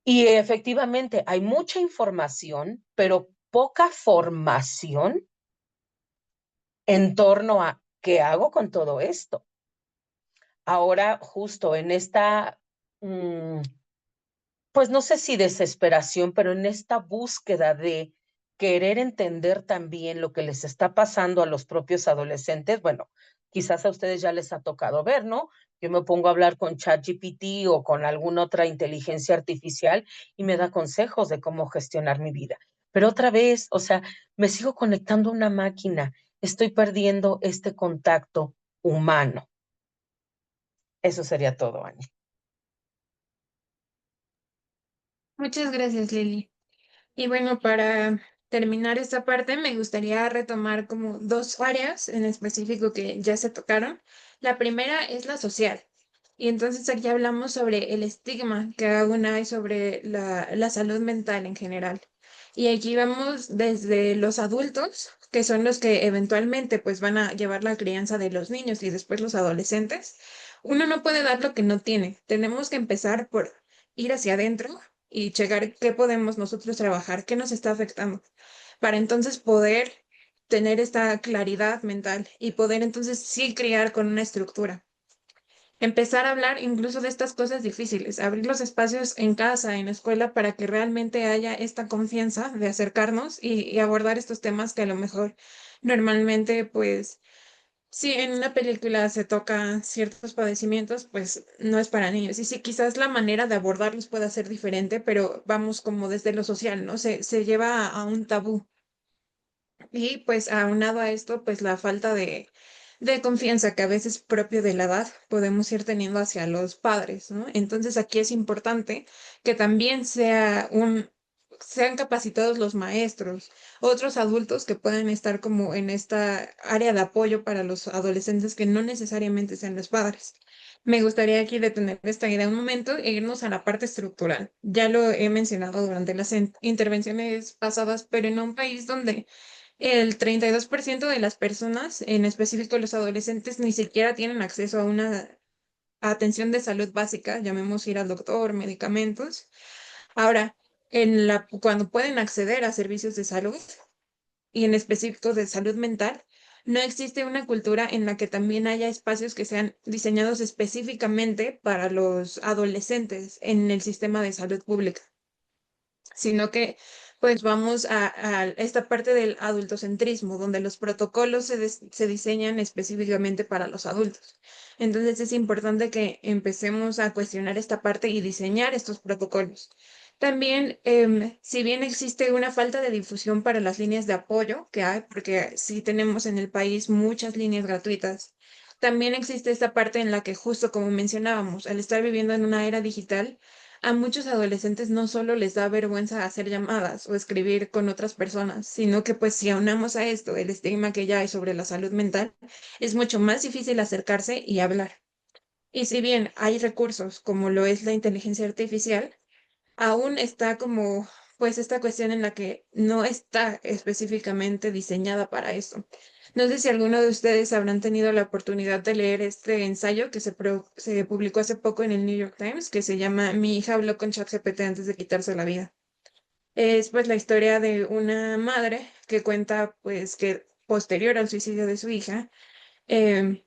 Y efectivamente hay mucha información, pero poca formación en torno a qué hago con todo esto. Ahora, justo en esta, pues no sé si desesperación, pero en esta búsqueda de querer entender también lo que les está pasando a los propios adolescentes, bueno, quizás a ustedes ya les ha tocado ver, ¿no? Yo me pongo a hablar con ChatGPT o con alguna otra inteligencia artificial y me da consejos de cómo gestionar mi vida. Pero otra vez, o sea, me sigo conectando a una máquina, estoy perdiendo este contacto humano. Eso sería todo, Ani. Muchas gracias, Lili. Y bueno, para terminar esta parte, me gustaría retomar como dos áreas en específico que ya se tocaron. La primera es la social. Y entonces aquí hablamos sobre el estigma que aún hay sobre la salud mental en general. Y aquí vamos desde los adultos, que son los que eventualmente pues van a llevar la crianza de los niños y después los adolescentes. Uno no puede dar lo que no tiene. Tenemos que empezar por ir hacia adentro y checar qué podemos nosotros trabajar, qué nos está afectando, para entonces poder tener esta claridad mental y poder entonces sí criar con una estructura. Empezar a hablar incluso de estas cosas difíciles, abrir los espacios en casa, en la escuela, para que realmente haya esta confianza de acercarnos y abordar estos temas que a lo mejor normalmente pues si en una película se tocan ciertos padecimientos, pues no es para niños. Y sí, quizás la manera de abordarlos pueda ser diferente, pero vamos como desde lo social, ¿no? Se lleva a un tabú. Y pues aunado a esto, pues la falta de confianza que a veces propio de la edad podemos ir teniendo hacia los padres, ¿no? Entonces aquí es importante que también sean capacitados los maestros, otros adultos que puedan estar como en esta área de apoyo para los adolescentes que no necesariamente sean los padres. Me gustaría aquí detener esta idea un momento e irnos a la parte estructural. Ya lo he mencionado durante las intervenciones pasadas, pero en un país donde el 32% de las personas, en específico los adolescentes, ni siquiera tienen acceso a una atención de salud básica, llamemos ir al doctor, medicamentos. Ahora, cuando pueden acceder a servicios de salud y en específico de salud mental, no existe una cultura en la que también haya espacios que sean diseñados específicamente para los adolescentes en el sistema de salud pública, sino que pues vamos a esta parte del adultocentrismo, donde los protocolos se diseñan específicamente para los adultos. Entonces es importante que empecemos a cuestionar esta parte y diseñar estos protocolos. También, si bien existe una falta de difusión para las líneas de apoyo que hay, porque sí tenemos en el país muchas líneas gratuitas, también existe esta parte en la que justo como mencionábamos, al estar viviendo en una era digital, a muchos adolescentes no solo les da vergüenza hacer llamadas o escribir con otras personas, sino que pues si aunamos a esto el estigma que ya hay sobre la salud mental, es mucho más difícil acercarse y hablar. Y si bien hay recursos como lo es la inteligencia artificial, aún está como pues esta cuestión en la que no está específicamente diseñada para eso. No sé si alguno de ustedes habrán tenido la oportunidad de leer este ensayo que se publicó hace poco en el New York Times, que se llama Mi hija habló con ChatGPT antes de quitarse la vida. Es pues la historia de una madre que cuenta pues que posterior al suicidio de su hija,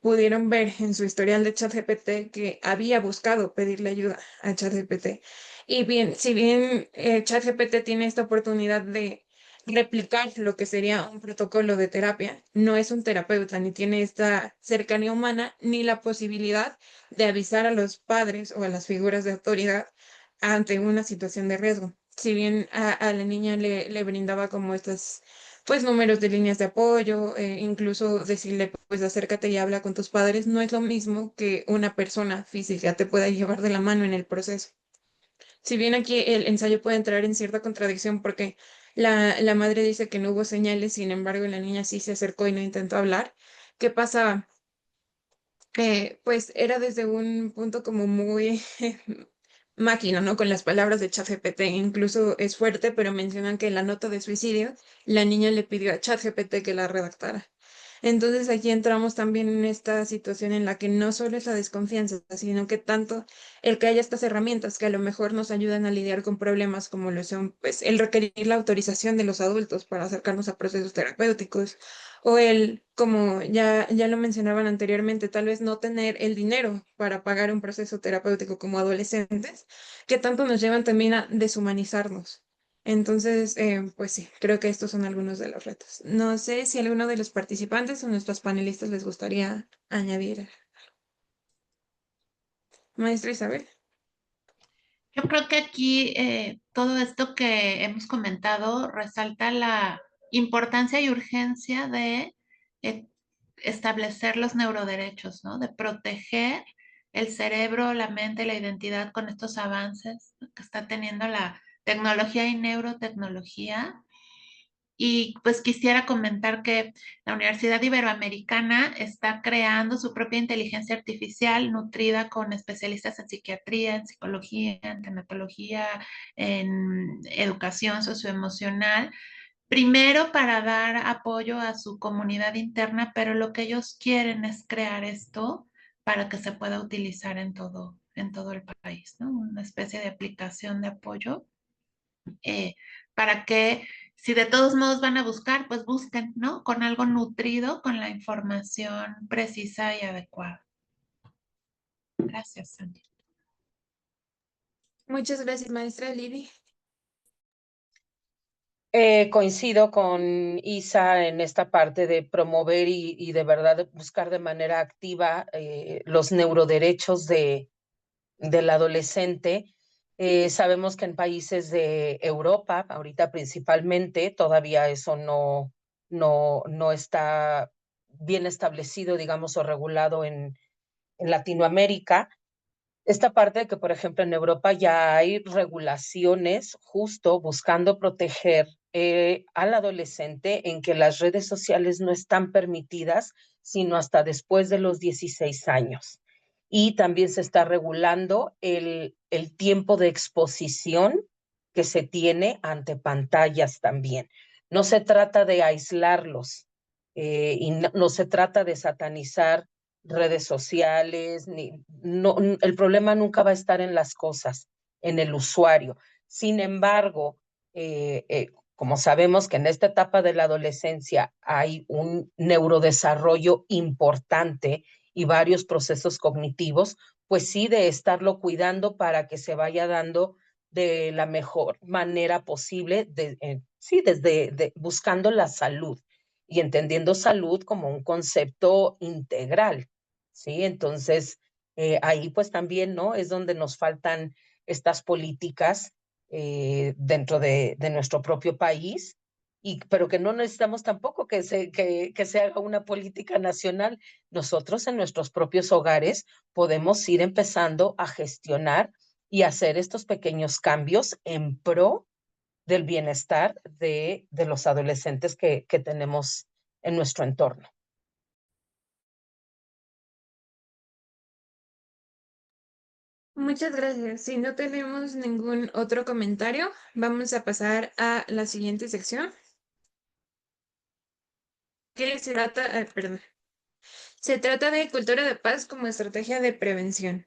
pudieron ver en su historial de ChatGPT que había buscado pedirle ayuda a ChatGPT. Y bien, si bien ChatGPT tiene esta oportunidad de replicar lo que sería un protocolo de terapia, no es un terapeuta, ni tiene esta cercanía humana, ni la posibilidad de avisar a los padres o a las figuras de autoridad ante una situación de riesgo. Si bien a la niña le brindaba como estas pues números de líneas de apoyo, incluso decirle, pues acércate y habla con tus padres, no es lo mismo que una persona física te pueda llevar de la mano en el proceso. Si bien aquí el ensayo puede entrar en cierta contradicción porque la madre dice que no hubo señales, sin embargo la niña sí se acercó y no intentó hablar, ¿qué pasa? Pues era desde un punto como muy máquina, ¿no? Con las palabras de ChatGPT. Incluso es fuerte, pero mencionan que en la nota de suicidio, la niña le pidió a ChatGPT que la redactara. Entonces aquí entramos también en esta situación en la que no solo es la desconfianza, sino que tanto el que haya estas herramientas que a lo mejor nos ayudan a lidiar con problemas como lo son, pues, el requerir la autorización de los adultos para acercarnos a procesos terapéuticos, o el, como ya lo mencionaban anteriormente, tal vez no tener el dinero para pagar un proceso terapéutico como adolescentes, que tanto nos llevan también a deshumanizarnos. Entonces, pues sí, creo que estos son algunos de los retos. No sé si alguno de los participantes o nuestros panelistas les gustaría añadir. Maestra Isabel. Yo creo que aquí todo esto que hemos comentado resalta la importancia y urgencia de eh, establecer los neuroderechos, ¿no? De proteger el cerebro, la mente, la identidad con estos avances que está teniendo la tecnología y neurotecnología. Y pues quisiera comentar que la Universidad Iberoamericana está creando su propia inteligencia artificial nutrida con especialistas en psiquiatría, en psicología, en tanatología, en educación socioemocional, primero para dar apoyo a su comunidad interna, pero lo que ellos quieren es crear esto para que se pueda utilizar en todo el país, ¿no? Una especie de aplicación de apoyo para que si de todos modos van a buscar, pues busquen, ¿no? Con algo nutrido, con la información precisa y adecuada. Gracias, Sandy. Muchas gracias, maestra Lili. Coincido con Isa en esta parte de promover y de verdad buscar de manera activa los neuroderechos del adolescente. Sabemos que en países de Europa, ahorita principalmente, todavía eso no está bien establecido, digamos, o regulado en Latinoamérica. Esta parte de que, por ejemplo, en Europa ya hay regulaciones justo buscando proteger al adolescente en que las redes sociales no están permitidas, sino hasta después de los 16 años. Y también se está regulando el tiempo de exposición que se tiene ante pantallas también. No se trata de aislarlos y no se trata de satanizar redes sociales, el problema nunca va a estar en las cosas, en el usuario. Sin embargo, como sabemos que en esta etapa de la adolescencia hay un neurodesarrollo importante y varios procesos cognitivos, pues sí, de estarlo cuidando para que se vaya dando de la mejor manera posible, sí, desde buscando la salud y entendiendo salud como un concepto integral. ¿Sí? Entonces, ahí pues también, ¿no? Es donde nos faltan estas políticas dentro de nuestro propio país, pero que no necesitamos tampoco que se haga una política nacional. Nosotros en nuestros propios hogares podemos ir empezando a gestionar y hacer estos pequeños cambios en pro del bienestar de los adolescentes que tenemos en nuestro entorno. Muchas gracias. Si no tenemos ningún otro comentario, vamos a pasar a la siguiente sección. Que se trata, perdón. Se trata de cultura de paz como estrategia de prevención.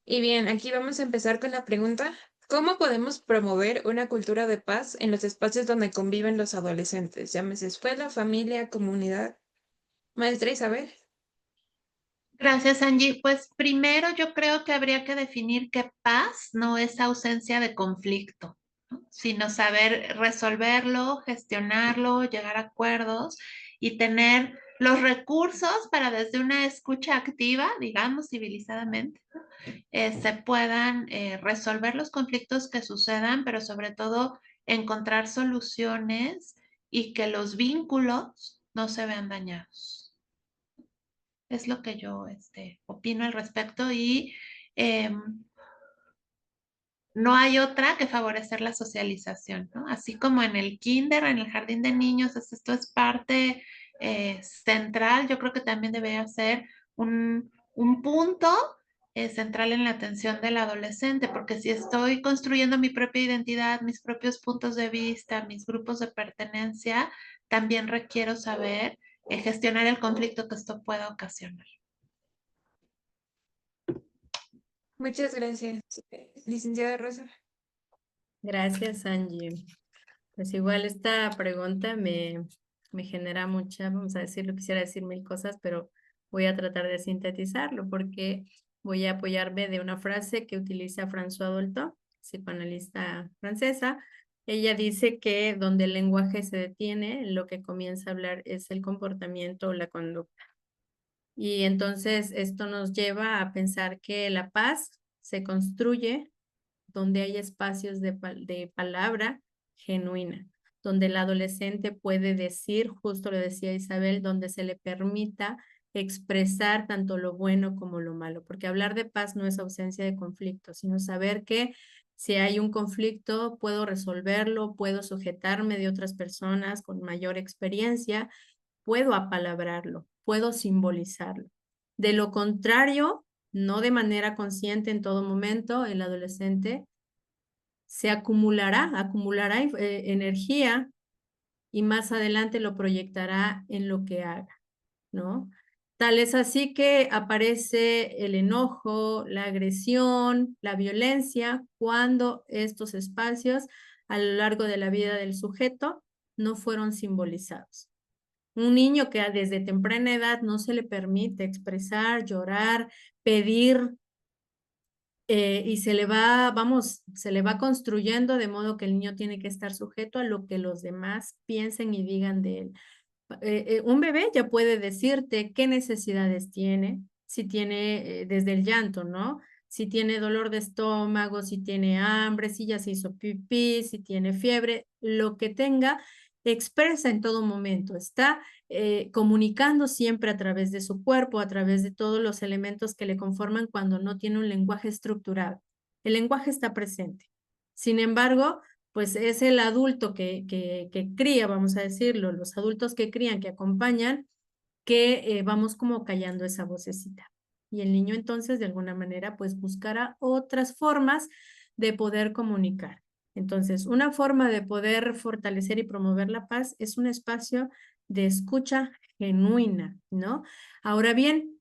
Y bien, aquí vamos a empezar con la pregunta, ¿cómo podemos promover una cultura de paz en los espacios donde conviven los adolescentes? Llámese escuela, familia, comunidad. Maestra Isabel. Gracias, Angie. Pues primero yo creo que habría que definir que paz no es ausencia de conflicto, ¿no? Sino saber resolverlo, gestionarlo, llegar a acuerdos y tener los recursos para desde una escucha activa, digamos, civilizadamente, ¿no? Se puedan resolver los conflictos que sucedan, pero sobre todo encontrar soluciones y que los vínculos no se vean dañados. Es lo que yo opino al respecto y eh, no hay otra que favorecer la socialización, ¿no? Así como en el kinder, en el jardín de niños, esto es parte central, yo creo que también debería ser un punto central en la atención del adolescente, porque si estoy construyendo mi propia identidad, mis propios puntos de vista, mis grupos de pertenencia, también requiero saber gestionar el conflicto que esto pueda ocasionar. Muchas gracias, licenciada Rosa. Gracias, Angie. Pues igual esta pregunta me genera mucha, vamos a decirlo, quisiera decir mil cosas, pero voy a tratar de sintetizarlo porque voy a apoyarme de una frase que utiliza François Dolto, psicoanalista francesa. Ella dice que donde el lenguaje se detiene, lo que comienza a hablar es el comportamiento o la conducta. Y entonces esto nos lleva a pensar que la paz se construye donde hay espacios de palabra genuina, donde el adolescente puede decir, justo lo decía Isabel, donde se le permita expresar tanto lo bueno como lo malo, porque hablar de paz no es ausencia de conflicto, sino saber que si hay un conflicto puedo resolverlo, puedo sujetarme de otras personas con mayor experiencia, puedo apalabrarlo, puedo simbolizarlo. De lo contrario, no de manera consciente en todo momento, el adolescente se acumulará energía y más adelante lo proyectará en lo que haga, ¿no? Tal es así que aparece el enojo, la agresión, la violencia, cuando estos espacios a lo largo de la vida del sujeto no fueron simbolizados. Un niño que desde temprana edad no se le permite expresar, llorar, pedir y se le va construyendo de modo que el niño tiene que estar sujeto a lo que los demás piensen y digan de él. Un bebé ya puede decirte qué necesidades tiene, si tiene desde el llanto, ¿no? Si tiene dolor de estómago, si tiene hambre, si ya se hizo pipí, si tiene fiebre, lo que tenga, expresa en todo momento, está comunicando siempre a través de su cuerpo, a través de todos los elementos que le conforman cuando no tiene un lenguaje estructurado. El lenguaje está presente. Sin embargo, pues es el adulto que cría, vamos a decirlo, los adultos que crían, que acompañan, que vamos como callando esa vocecita. Y el niño entonces de alguna manera pues buscará otras formas de poder comunicar. Entonces, una forma de poder fortalecer y promover la paz es un espacio de escucha genuina, ¿no? Ahora bien,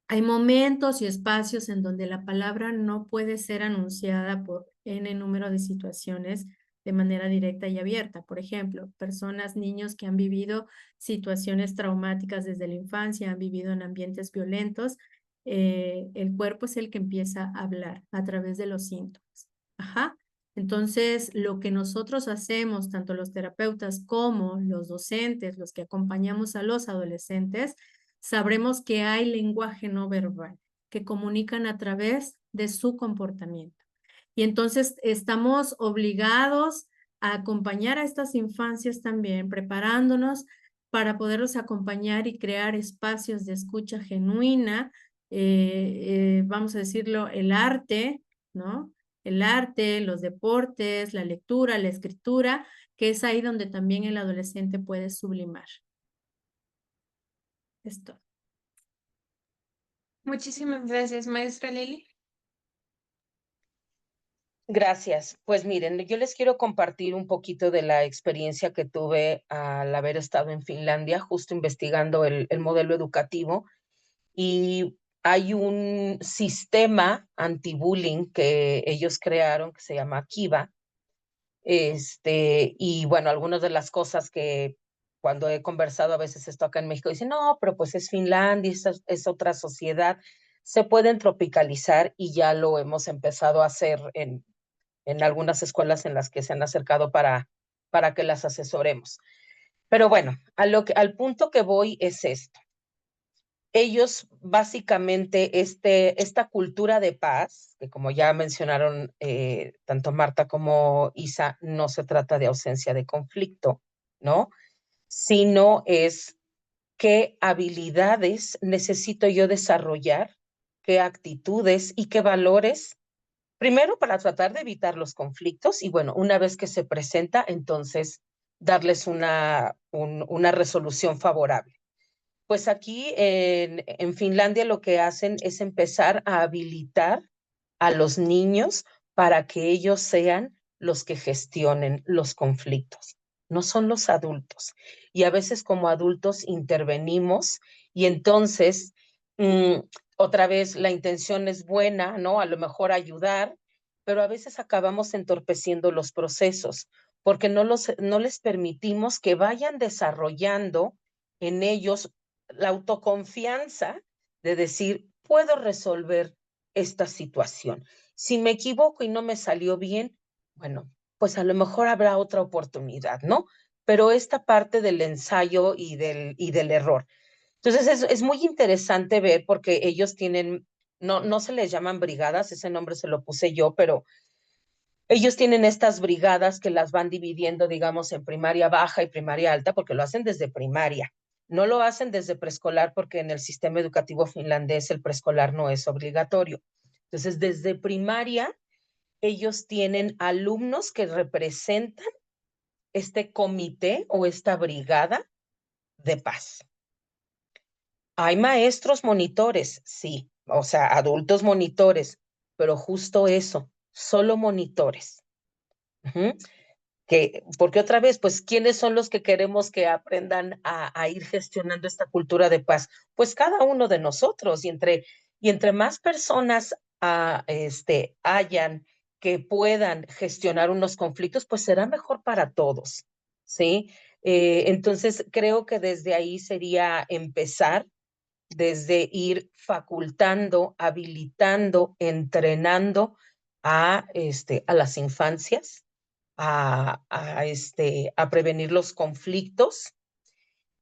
hay momentos y espacios en donde la palabra no puede ser anunciada por N número de situaciones de manera directa y abierta. Por ejemplo, personas, niños que han vivido situaciones traumáticas desde la infancia, han vivido en ambientes violentos, el cuerpo es el que empieza a hablar a través de los síntomas. Ajá. Entonces, lo que nosotros hacemos, tanto los terapeutas como los docentes, los que acompañamos a los adolescentes, sabremos que hay lenguaje no verbal que comunican a través de su comportamiento. Y entonces estamos obligados a acompañar a estas infancias también, preparándonos para poderlos acompañar y crear espacios de escucha genuina, vamos a decirlo, el arte, ¿no? El arte, los deportes, la lectura, la escritura, que es ahí donde también el adolescente puede sublimar. Esto. Muchísimas gracias, maestra Lili. Gracias. Pues miren, yo les quiero compartir un poquito de la experiencia que tuve al haber estado en Finlandia, justo investigando el modelo educativo. Y hay un sistema anti-bullying que ellos crearon que se llama Kiva. Y bueno, algunas de las cosas que cuando he conversado a veces esto acá en México, dicen, no, pero pues es Finlandia, es otra sociedad, se pueden tropicalizar y ya lo hemos empezado a hacer en algunas escuelas en las que se han acercado para que las asesoremos. Pero bueno, al punto que voy es esto. Ellos básicamente esta cultura de paz, que como ya mencionaron tanto Marta como Isa, no se trata de ausencia de conflicto, ¿no? Sino es qué habilidades necesito yo desarrollar, qué actitudes y qué valores, primero para tratar de evitar los conflictos y bueno, una vez que se presenta, entonces darles una resolución favorable. Pues aquí en Finlandia lo que hacen es empezar a habilitar a los niños para que ellos sean los que gestionen los conflictos, no son los adultos. Y a veces como adultos intervenimos y entonces otra vez la intención es buena, ¿no? A lo mejor ayudar, pero a veces acabamos entorpeciendo los procesos porque no les permitimos que vayan desarrollando en ellos la autoconfianza de decir, puedo resolver esta situación. Si me equivoco y no me salió bien, bueno, pues a lo mejor habrá otra oportunidad, ¿no? Pero esta parte del ensayo y del error. Entonces es muy interesante ver porque ellos tienen, no se les llaman brigadas, ese nombre se lo puse yo, pero ellos tienen estas brigadas que las van dividiendo, digamos, en primaria baja y primaria alta, porque lo hacen desde primaria. No lo hacen desde preescolar porque en el sistema educativo finlandés el preescolar no es obligatorio. Entonces, desde primaria, ellos tienen alumnos que representan este comité o esta brigada de paz. Hay maestros monitores, sí, o sea, adultos monitores, pero justo eso, solo monitores. Porque otra vez, pues, ¿quiénes son los que queremos que aprendan a ir gestionando esta cultura de paz? Pues cada uno de nosotros, y entre más personas hayan que puedan gestionar unos conflictos, pues será mejor para todos, ¿sí? Entonces, creo que desde ahí sería empezar desde ir facultando, habilitando, entrenando a las infancias, a prevenir los conflictos.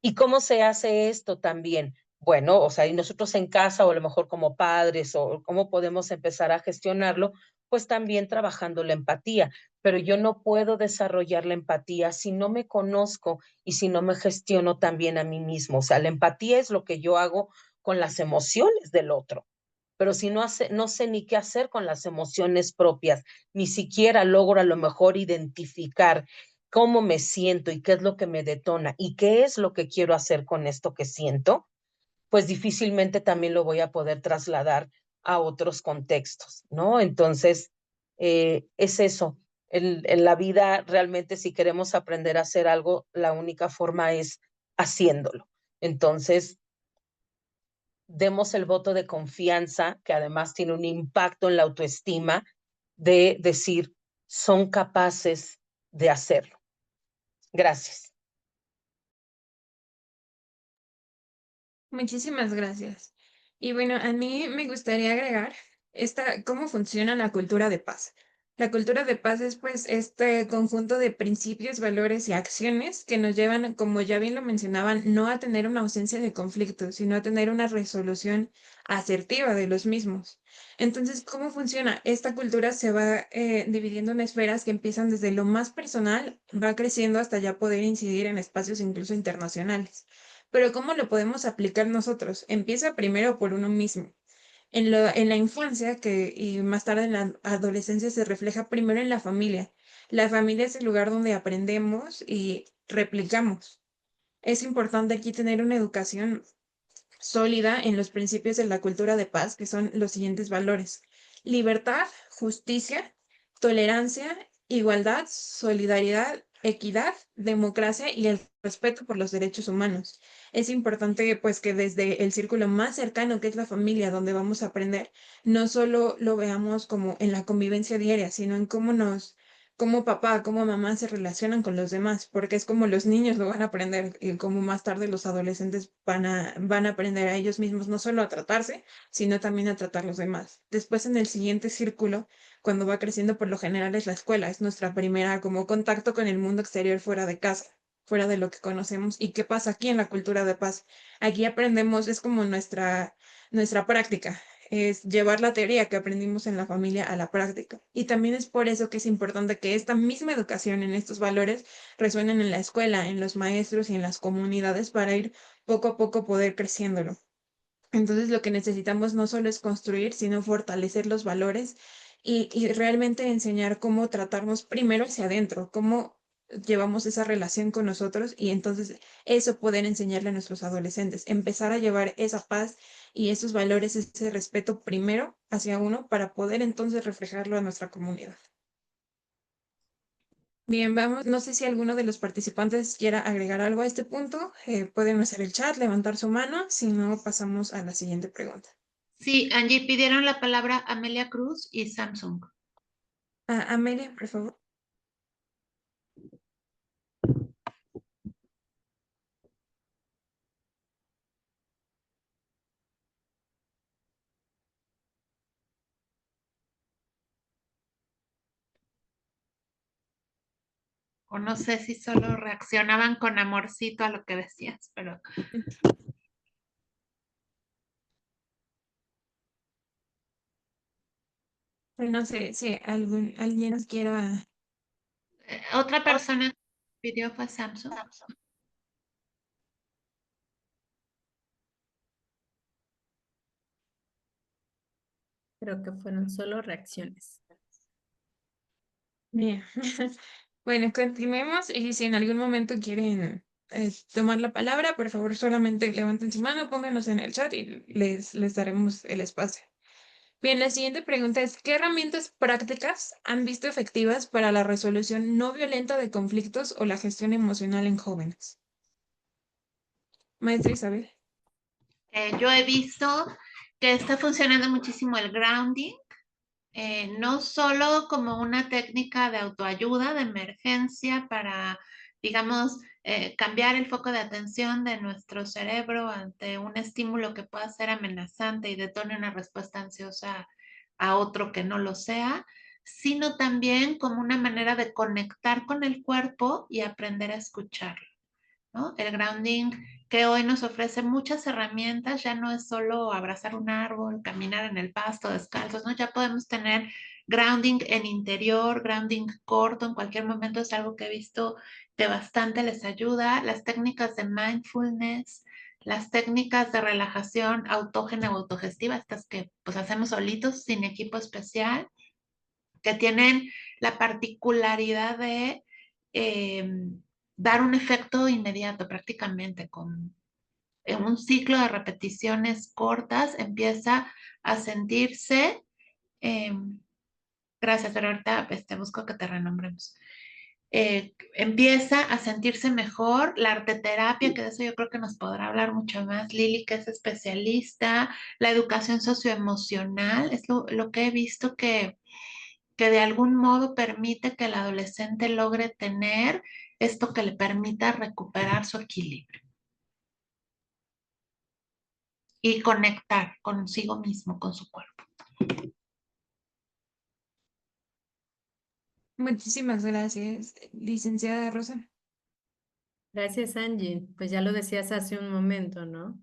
¿Y cómo se hace esto también? Bueno, o sea, y nosotros en casa o a lo mejor como padres o cómo podemos empezar a gestionarlo, pues también trabajando la empatía. Pero yo no puedo desarrollar la empatía si no me conozco y si no me gestiono también a mí mismo. O sea, la empatía es lo que yo hago con las emociones del otro. Pero si no sé ni qué hacer con las emociones propias, ni siquiera logro a lo mejor identificar cómo me siento y qué es lo que me detona y qué es lo que quiero hacer con esto que siento, pues difícilmente también lo voy a poder trasladar a otros contextos, ¿no? Entonces, es eso. En la vida realmente si queremos aprender a hacer algo, la única forma es haciéndolo. Entonces, demos el voto de confianza, que además tiene un impacto en la autoestima, de decir, son capaces de hacerlo. Gracias. Muchísimas gracias. Y bueno, a mí me gustaría agregar cómo funciona la cultura de paz. La cultura de paz es pues este conjunto de principios, valores y acciones que nos llevan, como ya bien lo mencionaban, no a tener una ausencia de conflictos, sino a tener una resolución asertiva de los mismos. Entonces, ¿cómo funciona? Esta cultura se va dividiendo en esferas que empiezan desde lo más personal, va creciendo hasta ya poder incidir en espacios incluso internacionales. Pero ¿cómo lo podemos aplicar nosotros? Empieza primero por uno mismo. En la infancia y más tarde en la adolescencia se refleja primero en la familia. La familia es el lugar donde aprendemos y replicamos. Es importante aquí tener una educación sólida en los principios de la cultura de paz, que son los siguientes valores: libertad, justicia, tolerancia, igualdad, solidaridad, equidad, democracia y el respeto por los derechos humanos. Es importante pues que desde el círculo más cercano, que es la familia, donde vamos a aprender, no solo lo veamos como en la convivencia diaria, sino en cómo papá, cómo mamá se relacionan con los demás, porque es como los niños lo van a aprender y como más tarde los adolescentes van a aprender a ellos mismos no solo a tratarse, sino también a tratar a los demás. Después en el siguiente círculo, cuando va creciendo, por lo general es la escuela, es nuestra primera como contacto con el mundo exterior fuera de casa, fuera de lo que conocemos. ¿Y qué pasa aquí en la cultura de paz? Aquí aprendemos, es como nuestra práctica, es llevar la teoría que aprendimos en la familia a la práctica. Y también es por eso que es importante que esta misma educación en estos valores resuenen en la escuela, en los maestros y en las comunidades para ir poco a poco poder creciéndolo. Entonces lo que necesitamos no solo es construir, sino fortalecer los valores y realmente enseñar cómo tratarnos primero hacia adentro, cómo llevamos esa relación con nosotros y entonces eso poder enseñarle a nuestros adolescentes, empezar a llevar esa paz y esos valores, ese respeto primero hacia uno para poder entonces reflejarlo a nuestra comunidad. Bien, vamos. No sé si alguno de los participantes quiera agregar algo a este punto. Pueden hacer el chat, levantar su mano. Si no, pasamos a la siguiente pregunta. Sí, Angie, pidieron la palabra Amelia Cruz y Samsung. Amelia, por favor. O no sé si solo reaccionaban con amorcito a lo que decías, pero No sé si alguien nos quiera. otra persona pidió fue Samsung. Creo que fueron solo reacciones. Bien. Bueno, continuemos y si en algún momento quieren tomar la palabra, por favor solamente levanten su mano, pónganos en el chat y les daremos el espacio. Bien, la siguiente pregunta es: ¿qué herramientas prácticas han visto efectivas para la resolución no violenta de conflictos o la gestión emocional en jóvenes? Maestra Isabel. Yo he visto que está funcionando muchísimo el grounding, no solo como una técnica de autoayuda, de emergencia para digamos, cambiar el foco de atención de nuestro cerebro ante un estímulo que pueda ser amenazante y detone una respuesta ansiosa a otro que no lo sea, sino también como una manera de conectar con el cuerpo y aprender a escucharlo, ¿no? El grounding que hoy nos ofrece muchas herramientas, ya no es solo abrazar un árbol, caminar en el pasto descalzos, ¿no? Ya podemos tener grounding en interior, grounding corto, en cualquier momento es algo que he visto que bastante les ayuda. Las técnicas de mindfulness, las técnicas de relajación autógena o autogestiva, estas que pues hacemos solitos sin equipo especial, que tienen la particularidad de eh, dar un efecto inmediato prácticamente con en un ciclo de repeticiones cortas empieza a sentirse, eh, gracias, pero ahorita busco que te renombremos. Empieza a sentirse mejor la arteterapia, que de eso yo creo que nos podrá hablar mucho más Lili, que es especialista, la educación socioemocional, es lo que he visto que de algún modo permite que el adolescente logre tener esto que le permita recuperar su equilibrio y conectar consigo mismo, con su cuerpo. Muchísimas gracias, licenciada Rosa. Gracias, Angie. Pues ya lo decías hace un momento, ¿no?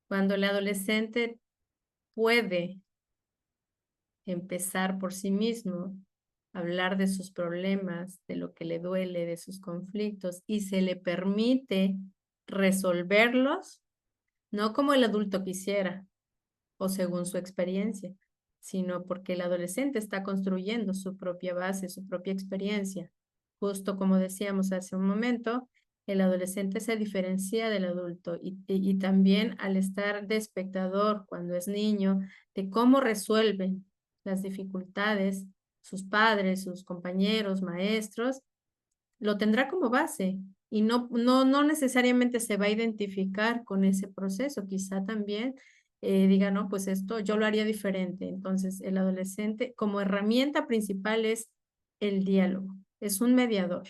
Cuando el adolescente puede empezar por sí mismo, hablar de sus problemas, de lo que le duele, de sus conflictos, y se le permite resolverlos, no como el adulto quisiera o según su experiencia, sino porque el adolescente está construyendo su propia base, su propia experiencia. Justo como decíamos hace un momento, el adolescente se diferencia del adulto y también al estar de espectador cuando es niño, de cómo resuelven las dificultades sus padres, sus compañeros, maestros, lo tendrá como base y no necesariamente se va a identificar con ese proceso, quizá también diga, no, pues esto yo lo haría diferente. Entonces, el adolescente como herramienta principal es el diálogo, es un mediador.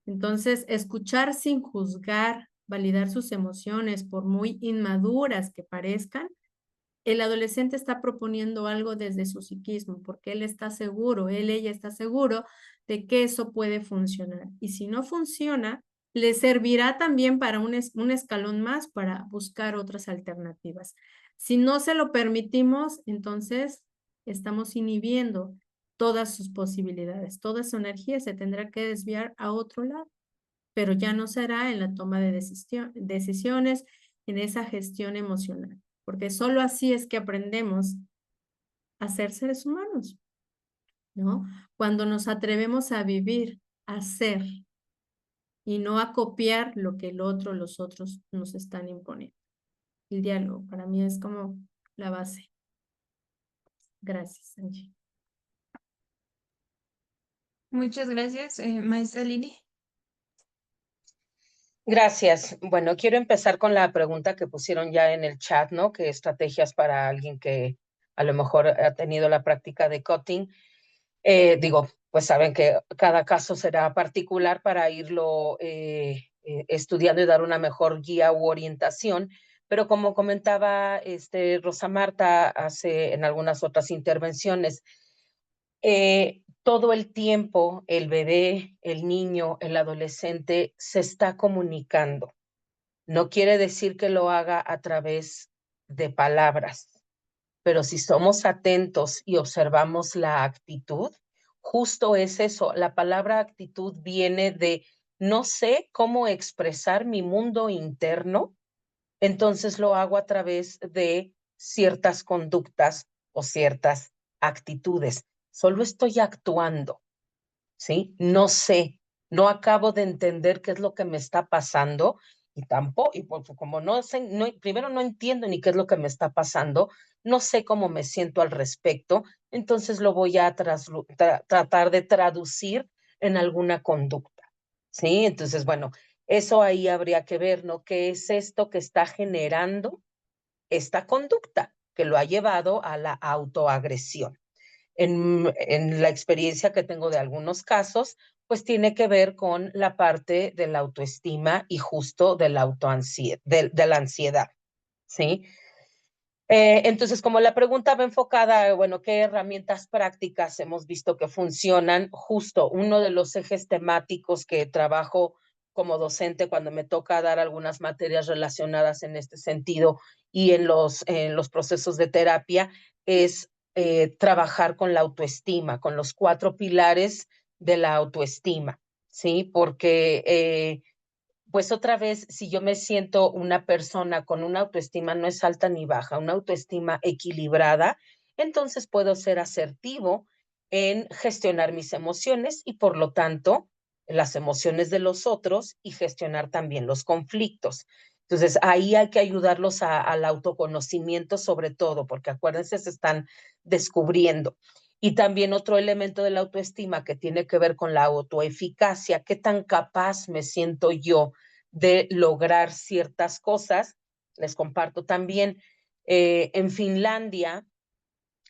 Entonces, escuchar sin juzgar, validar sus emociones, por muy inmaduras que parezcan, el adolescente está proponiendo algo desde su psiquismo, porque él está seguro, ella está seguro de que eso puede funcionar. Y si no funciona, le servirá también para un escalón más para buscar otras alternativas. Si no se lo permitimos, entonces estamos inhibiendo todas sus posibilidades, toda su energía se tendrá que desviar a otro lado, pero ya no será en la toma de decisiones, en esa gestión emocional, porque solo así es que aprendemos a ser seres humanos, ¿no? Cuando nos atrevemos a vivir, a ser y no a copiar lo que los otros nos están imponiendo. El diálogo para mí es como la base. Gracias, Angie. Muchas gracias, maestra Lili. Gracias. Bueno, quiero empezar con la pregunta que pusieron ya en el chat, ¿no? ¿Qué estrategias para alguien que a lo mejor ha tenido la práctica de cutting? Digo, pues saben que cada caso será particular para irlo estudiando y dar una mejor guía u orientación, pero como comentaba Rosa Marta hace en algunas otras intervenciones, todo el tiempo el bebé, el niño, el adolescente se está comunicando. No quiere decir que lo haga a través de palabras, pero si somos atentos y observamos la actitud, justo es eso. La palabra actitud viene de no sé cómo expresar mi mundo interno, entonces lo hago a través de ciertas conductas o ciertas actitudes. Solo estoy actuando, ¿sí? No sé, no acabo de entender qué es lo que me está pasando y tampoco, y pues, como no sé, primero no entiendo ni qué es lo que me está pasando, no sé cómo me siento al respecto, entonces lo voy a tratar de traducir en alguna conducta, ¿sí? Entonces, bueno, eso ahí habría que ver, ¿no? ¿Qué es esto que está generando esta conducta que lo ha llevado a la autoagresión? en la experiencia que tengo de algunos casos, pues tiene que ver con la parte de la autoestima y justo de la de la ansiedad, ¿sí? Entonces, como la pregunta va enfocada, bueno, ¿qué herramientas prácticas hemos visto que funcionan? Justo uno de los ejes temáticos que trabajo como docente cuando me toca dar algunas materias relacionadas en este sentido y en los procesos de terapia es trabajar con la autoestima, con los 4 pilares de la autoestima, ¿sí? Porque pues otra vez, si yo me siento una persona con una autoestima no es alta ni baja, una autoestima equilibrada, entonces puedo ser asertivo en gestionar mis emociones y por lo tanto las emociones de los otros y gestionar también los conflictos. Entonces ahí hay que ayudarlos al autoconocimiento sobre todo, porque acuérdense, se están descubriendo. Y también otro elemento de la autoestima que tiene que ver con la autoeficacia, qué tan capaz me siento yo de lograr ciertas cosas. Les comparto también, en Finlandia,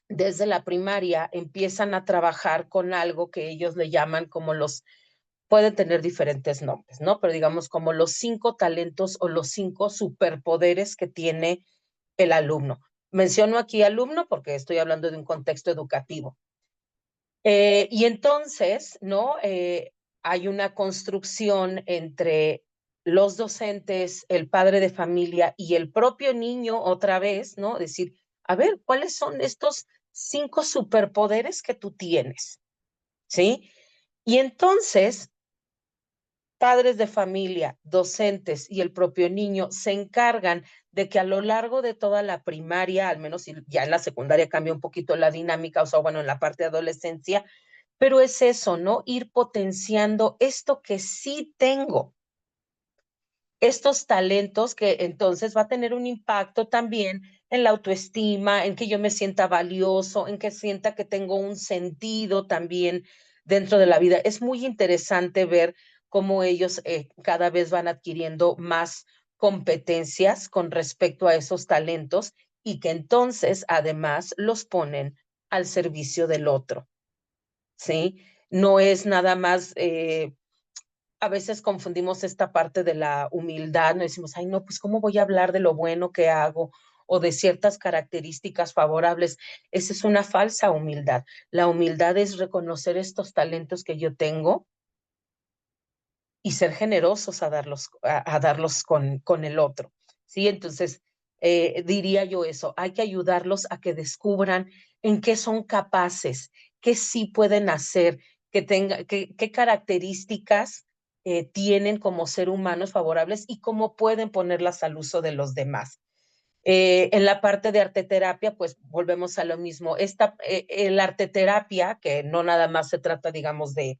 desde la primaria empiezan a trabajar con algo que ellos le llaman como pueden tener diferentes nombres, ¿no? Pero digamos como los 5 talentos o los 5 superpoderes que tiene el alumno. Menciono aquí alumno porque estoy hablando de un contexto educativo. Y entonces, ¿no? Hay una construcción entre los docentes, el padre de familia y el propio niño otra vez, ¿no? Decir, a ver, ¿cuáles son estos 5 superpoderes que tú tienes? ¿Sí? Y entonces, padres de familia, docentes y el propio niño se encargan de que a lo largo de toda la primaria, al menos ya en la secundaria cambia un poquito la dinámica, o sea, bueno, en la parte de adolescencia, pero es eso, ¿no? Ir potenciando esto que sí tengo, estos talentos que entonces va a tener un impacto también en la autoestima, en que yo me sienta valioso, en que sienta que tengo un sentido también dentro de la vida. Es muy interesante ver cómo ellos cada vez van adquiriendo más competencias con respecto a esos talentos y que entonces además los ponen al servicio del otro, ¿sí? No es nada más a veces confundimos esta parte de la humildad, no decimos, ay, no, pues, ¿cómo voy a hablar de lo bueno que hago o de ciertas características favorables? Esa es una falsa humildad. La humildad es reconocer estos talentos que yo tengo y ser generosos a darlos con el otro, ¿sí? Entonces, diría yo eso, hay que ayudarlos a que descubran en qué son capaces, qué sí pueden hacer, qué características tienen como ser humanos favorables y cómo pueden ponerlas al uso de los demás. En la parte de arteterapia, pues volvemos a lo mismo. La arteterapia, que no nada más se trata, digamos, de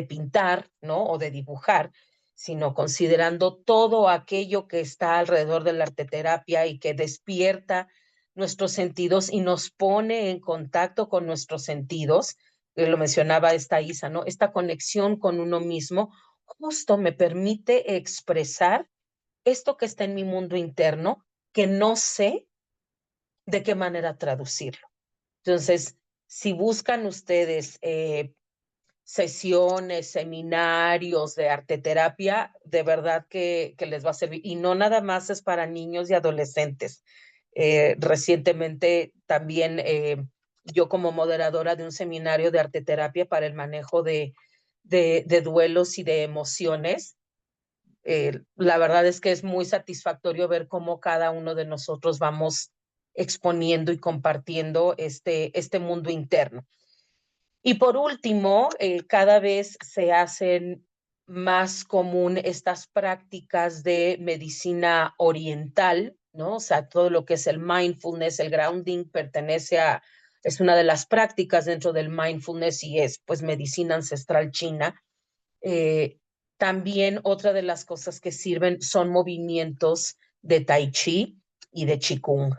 pintar, ¿no? O de dibujar, sino considerando todo aquello que está alrededor de la arteterapia y que despierta nuestros sentidos y nos pone en contacto con nuestros sentidos, lo mencionaba esta Isa, ¿no? Esta conexión con uno mismo justo me permite expresar esto que está en mi mundo interno, que no sé de qué manera traducirlo. Entonces, si buscan ustedes sesiones, seminarios de arteterapia, de verdad que les va a servir. Y no nada más es para niños y adolescentes. Recientemente también yo como moderadora de un seminario de arteterapia para el manejo de duelos y de emociones, la verdad es que es muy satisfactorio ver cómo cada uno de nosotros vamos exponiendo y compartiendo este mundo interno. Y por último, cada vez se hacen más común estas prácticas de medicina oriental, ¿no? O sea, todo lo que es el mindfulness, el grounding, es una de las prácticas dentro del mindfulness y es pues medicina ancestral china. Eh, También otra de las cosas que sirven son movimientos de tai chi y de qigong.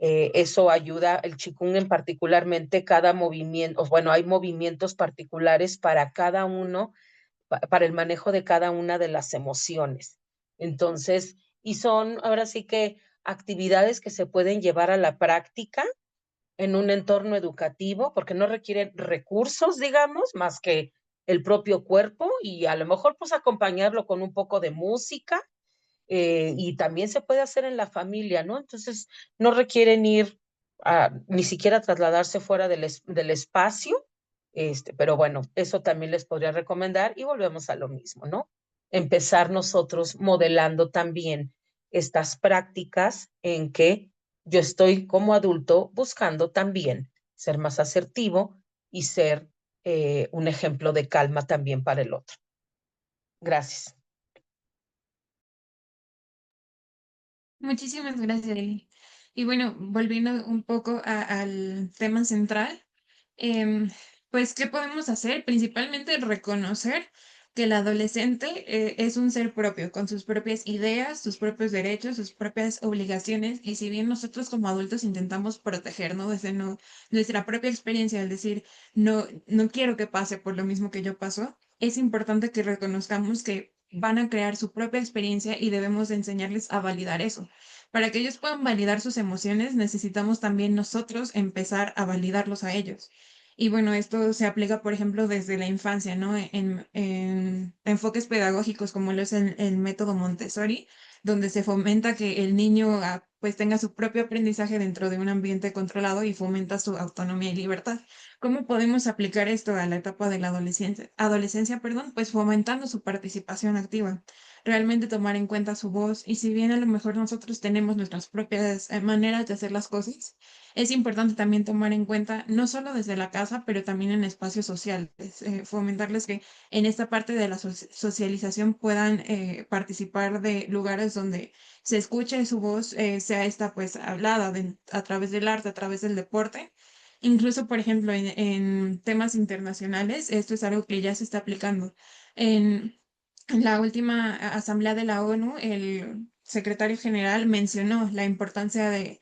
Eso ayuda, el qigong en particularmente, cada movimiento, bueno, hay movimientos particulares para cada uno, para el manejo de cada una de las emociones. Entonces, y son ahora sí que actividades que se pueden llevar a la práctica en un entorno educativo, porque no requieren recursos, digamos, más que el propio cuerpo y a lo mejor pues acompañarlo con un poco de música y también se puede hacer en la familia, ¿no? Entonces no requieren ir ni siquiera trasladarse fuera del espacio, pero bueno, eso también les podría recomendar y volvemos a lo mismo, ¿no? Empezar nosotros modelando también estas prácticas en que yo estoy como adulto buscando también ser más asertivo y ser un ejemplo de calma también para el otro. Gracias. Muchísimas gracias, Lili. Y bueno, volviendo un poco al tema central, em, pues, ¿qué podemos hacer? Principalmente reconocer que el adolescente es un ser propio, con sus propias ideas, sus propios derechos, sus propias obligaciones, y si bien nosotros como adultos intentamos protegernos desde nuestra propia experiencia, al decir, no, no quiero que pase por lo mismo que yo paso, es importante que reconozcamos que van a crear su propia experiencia y debemos de enseñarles a validar eso. Para que ellos puedan validar sus emociones, necesitamos también nosotros empezar a validarlos a ellos. Y bueno, esto se aplica, por ejemplo, desde la infancia, ¿no? En enfoques pedagógicos como lo es el método Montessori, donde se fomenta que el niño pues tenga su propio aprendizaje dentro de un ambiente controlado y fomenta su autonomía y libertad. ¿Cómo podemos aplicar esto a la etapa de la adolescencia, perdón? Pues fomentando su participación activa, realmente tomar en cuenta su voz y si bien a lo mejor nosotros tenemos nuestras propias maneras de hacer las cosas, es importante también tomar en cuenta, no solo desde la casa, pero también en espacios sociales, fomentarles que en esta parte de la socialización puedan participar de lugares donde se escuche su voz, sea esta pues hablada a través del arte, a través del deporte. Incluso, por ejemplo, en temas internacionales, esto es algo que ya se está aplicando. En la última asamblea de la ONU, el secretario general mencionó la importancia de,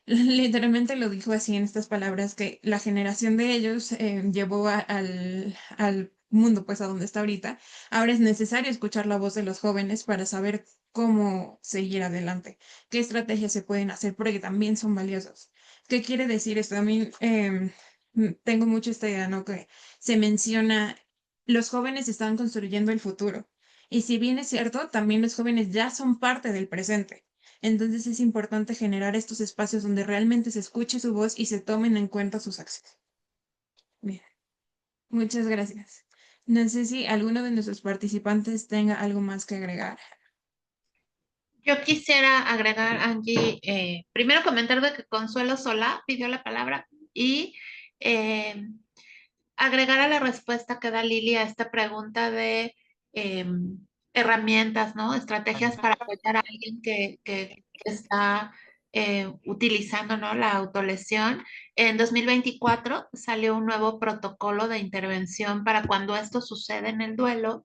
literalmente lo dijo así en estas palabras, que la generación de ellos llevó al mundo, pues a donde está ahorita. Ahora es necesario escuchar la voz de los jóvenes para saber cómo seguir adelante, qué estrategias se pueden hacer, porque también son valiosas. ¿Qué quiere decir esto? A mí tengo mucho esta idea, ¿no? Que se menciona, los jóvenes están construyendo el futuro. Y si bien es cierto, también los jóvenes ya son parte del presente. Entonces es importante generar estos espacios donde realmente se escuche su voz y se tomen en cuenta sus acciones. Bien, muchas gracias. No sé si alguno de nuestros participantes tenga algo más que agregar. Yo quisiera agregar, Angie, primero comentar de que Consuelo Solá pidió la palabra y eh, agregar a la respuesta que da Lili a esta pregunta de eh, herramientas, ¿no? Estrategias para apoyar a alguien que está utilizando, ¿no? La autolesión. En 2024 salió un nuevo protocolo de intervención para cuando esto sucede en el duelo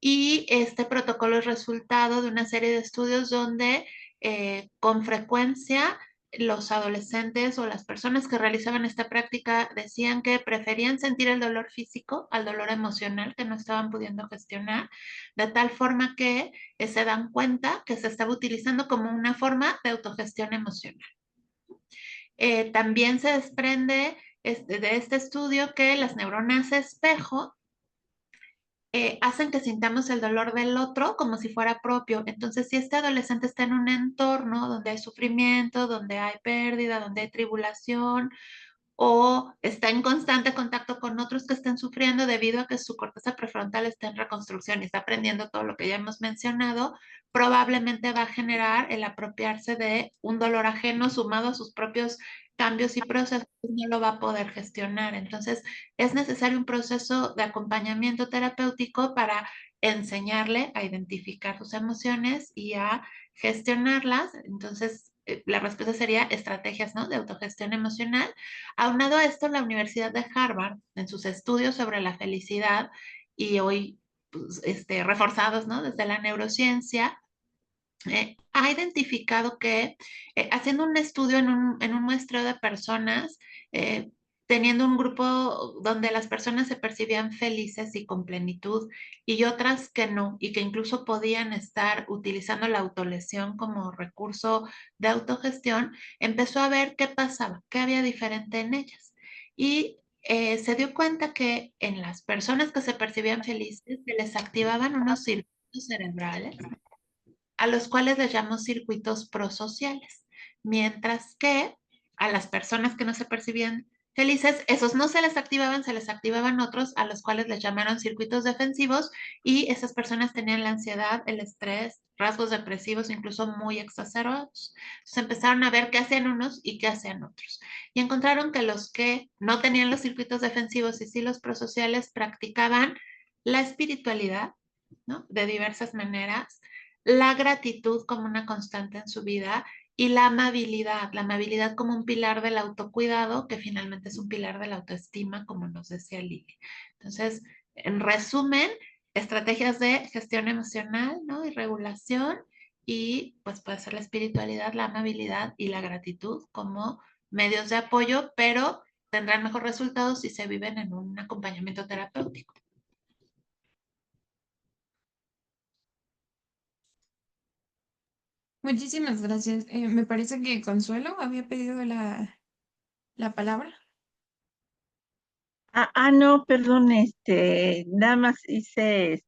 y este protocolo es resultado de una serie de estudios donde con frecuencia los adolescentes o las personas que realizaban esta práctica decían que preferían sentir el dolor físico al dolor emocional que no estaban pudiendo gestionar, de tal forma que se dan cuenta que se estaba utilizando como una forma de autogestión emocional. También se desprende de este estudio que las neuronas espejo hacen que sintamos el dolor del otro como si fuera propio. Entonces, si este adolescente está en un entorno donde hay sufrimiento, donde hay pérdida, donde hay tribulación, o está en constante contacto con otros que estén sufriendo debido a que su corteza prefrontal está en reconstrucción y está aprendiendo todo lo que ya hemos mencionado, probablemente va a generar el apropiarse de un dolor ajeno sumado a sus propios cambios y procesos, no lo va a poder gestionar. Entonces, es necesario un proceso de acompañamiento terapéutico para enseñarle a identificar sus emociones y a gestionarlas. Entonces, la respuesta sería estrategias, ¿no? De autogestión emocional. Aunado a esto, la Universidad de Harvard, en sus estudios sobre la felicidad y hoy pues, reforzados, ¿no? Desde la neurociencia, ha identificado que haciendo un estudio en un muestreo de personas, teniendo un grupo donde las personas se percibían felices y con plenitud y otras que no, y que incluso podían estar utilizando la autolesión como recurso de autogestión, empezó a ver qué pasaba, qué había diferente en ellas. Y se dio cuenta que en las personas que se percibían felices se les activaban unos circuitos cerebrales a los cuales les llamó circuitos prosociales, mientras que a las personas que no se percibían felices, esos no se les activaban otros a los cuales les llamaron circuitos defensivos y esas personas tenían la ansiedad, el estrés, rasgos depresivos incluso muy exacerbados. Entonces empezaron a ver qué hacían unos y qué hacían otros. Y encontraron que los que no tenían los circuitos defensivos y sí los prosociales practicaban la espiritualidad, ¿no? De diversas maneras, la gratitud como una constante en su vida y la amabilidad como un pilar del autocuidado, que finalmente es un pilar de la autoestima, como nos decía Lili. Entonces, en resumen, estrategias de gestión emocional, ¿no? Y regulación, y pues puede ser la espiritualidad, la amabilidad y la gratitud como medios de apoyo, pero tendrán mejor resultados si se viven en un acompañamiento terapéutico. Muchísimas gracias. Me parece que Consuelo había pedido la palabra. No, perdón, nada más hice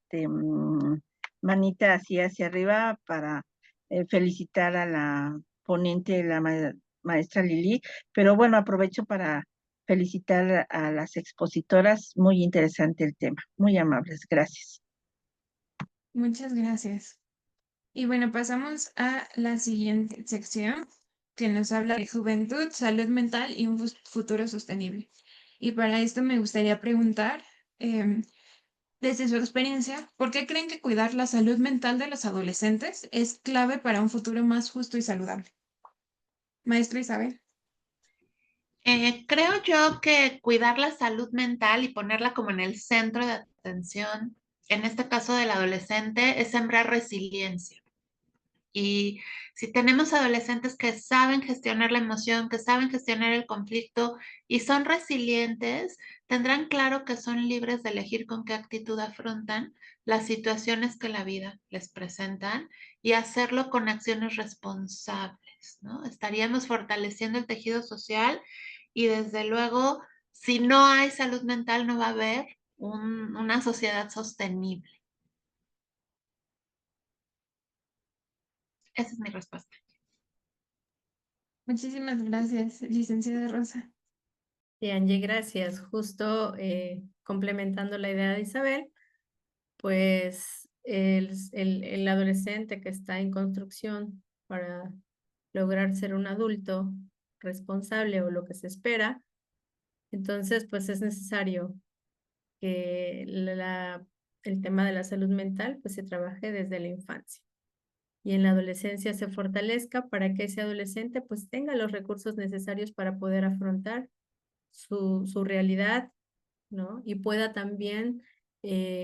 manita así hacia arriba para felicitar a la ponente, la maestra Lili, pero bueno, aprovecho para felicitar a las expositoras, muy interesante el tema, muy amables, gracias. Muchas gracias. Y bueno, pasamos a la siguiente sección que nos habla de juventud, salud mental y un futuro sostenible. Y para esto me gustaría preguntar, em, desde su experiencia, ¿por qué creen que cuidar la salud mental de los adolescentes es clave para un futuro más justo y saludable? Maestra Isabel. Creo yo que cuidar la salud mental y ponerla como en el centro de atención, en este caso del adolescente, es sembrar resiliencia. Y si tenemos adolescentes que saben gestionar la emoción, que saben gestionar el conflicto y son resilientes, tendrán claro que son libres de elegir con qué actitud afrontan las situaciones que la vida les presentan y hacerlo con acciones responsables, ¿no? Estaríamos fortaleciendo el tejido social y desde luego, si no hay salud mental, no va a haber una sociedad sostenible. Esa es mi respuesta. Muchísimas gracias, licenciada Rosa. Y Angie, gracias. Justo complementando la idea de Isabel, pues el adolescente que está en construcción para lograr ser un adulto responsable o lo que se espera, entonces pues es necesario que el tema de la salud mental pues se trabaje desde la infancia y en la adolescencia se fortalezca para que ese adolescente pues tenga los recursos necesarios para poder afrontar su realidad, ¿no? Y pueda también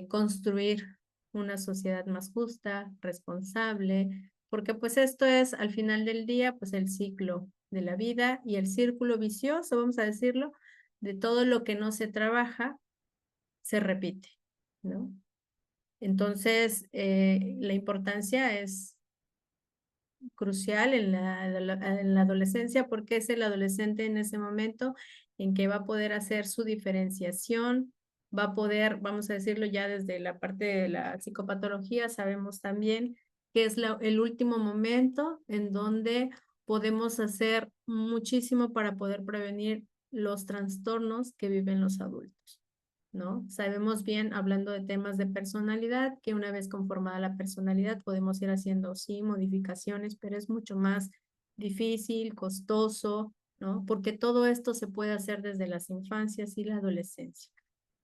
construir una sociedad más justa, responsable, porque pues esto es al final del día pues el ciclo de la vida y el círculo vicioso, vamos a decirlo, de todo lo que no se trabaja, se repite, ¿no? Entonces, la importancia es crucial en la adolescencia porque es el adolescente en ese momento en que va a poder hacer su diferenciación, va a poder, vamos a decirlo ya desde la parte de la psicopatología, sabemos también que es el último momento en donde podemos hacer muchísimo para poder prevenir los trastornos que viven los adultos, ¿no? Sabemos bien, hablando de temas de personalidad, que una vez conformada la personalidad podemos ir haciendo, sí, modificaciones, pero es mucho más difícil, costoso, ¿no? Porque todo esto se puede hacer desde las infancias y la adolescencia.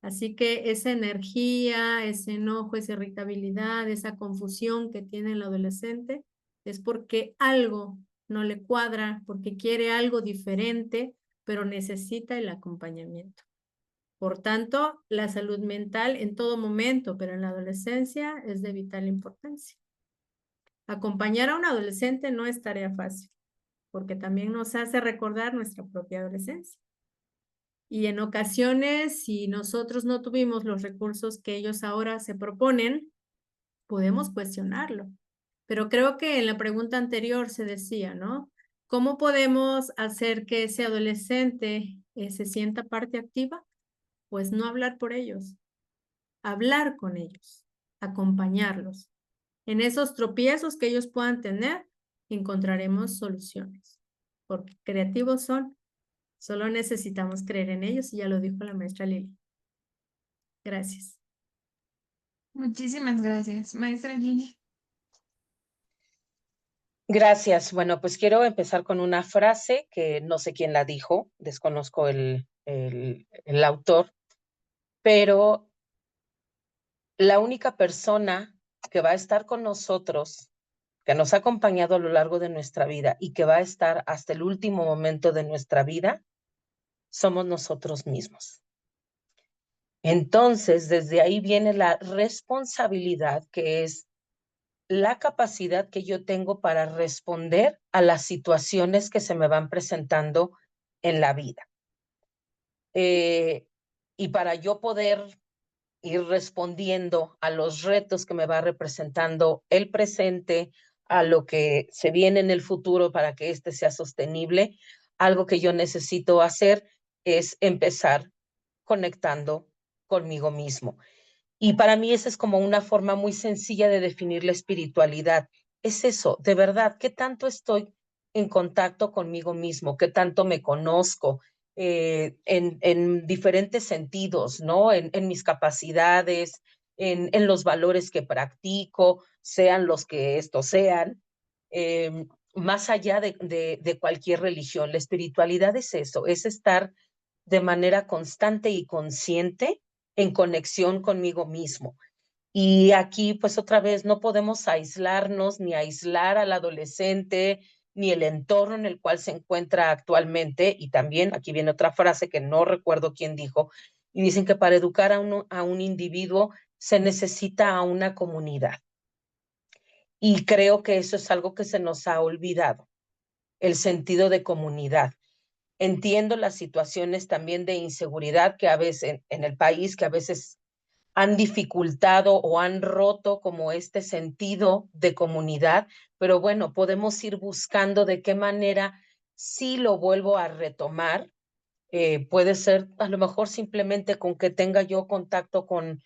Así que esa energía, ese enojo, esa irritabilidad, esa confusión que tiene el adolescente es porque algo no le cuadra, porque quiere algo diferente, pero necesita el acompañamiento. Por tanto, la salud mental en todo momento, pero en la adolescencia es de vital importancia. Acompañar a un adolescente no es tarea fácil, porque también nos hace recordar nuestra propia adolescencia. Y en ocasiones, si nosotros no tuvimos los recursos que ellos ahora se proponen, podemos cuestionarlo. Pero creo que en la pregunta anterior se decía, ¿no? ¿Cómo podemos hacer que ese adolescente se sienta parte activa? Pues no hablar por ellos, hablar con ellos, acompañarlos. En esos tropiezos que ellos puedan tener, encontraremos soluciones, porque creativos son. Solo necesitamos creer en ellos y ya lo dijo la maestra Lili. Gracias. Muchísimas gracias, maestra Lili. Gracias. Bueno, pues quiero empezar con una frase que no sé quién la dijo, desconozco el autor, pero la única persona que va a estar con nosotros, que nos ha acompañado a lo largo de nuestra vida y que va a estar hasta el último momento de nuestra vida, somos nosotros mismos. Entonces, desde ahí viene la responsabilidad, que es la capacidad que yo tengo para responder a las situaciones que se me van presentando en la vida. Y para yo poder ir respondiendo a los retos que me va representando el presente, a lo que se viene en el futuro para que este sea sostenible, algo que yo necesito hacer es empezar conectando conmigo mismo. Y para mí esa es como una forma muy sencilla de definir la espiritualidad. Es eso, de verdad, ¿qué tanto estoy en contacto conmigo mismo? ¿Qué tanto me conozco? En diferentes sentidos, ¿no? En mis capacidades, en los valores que practico, sean los que estos sean, más allá de cualquier religión. La espiritualidad es eso, es estar de manera constante y consciente en conexión conmigo mismo. Y aquí, pues otra vez, no podemos aislarnos ni aislar al adolescente, ni el entorno en el cual se encuentra actualmente. Y también aquí viene otra frase que no recuerdo quién dijo, y dicen que para educar a un individuo se necesita a una comunidad. Y creo que eso es algo que se nos ha olvidado, el sentido de comunidad. Entiendo las situaciones también de inseguridad que a veces en el país, que a veces han dificultado o han roto como este sentido de comunidad, pero bueno, podemos ir buscando de qué manera sí lo vuelvo a retomar. Puede ser a lo mejor simplemente con que tenga yo contacto con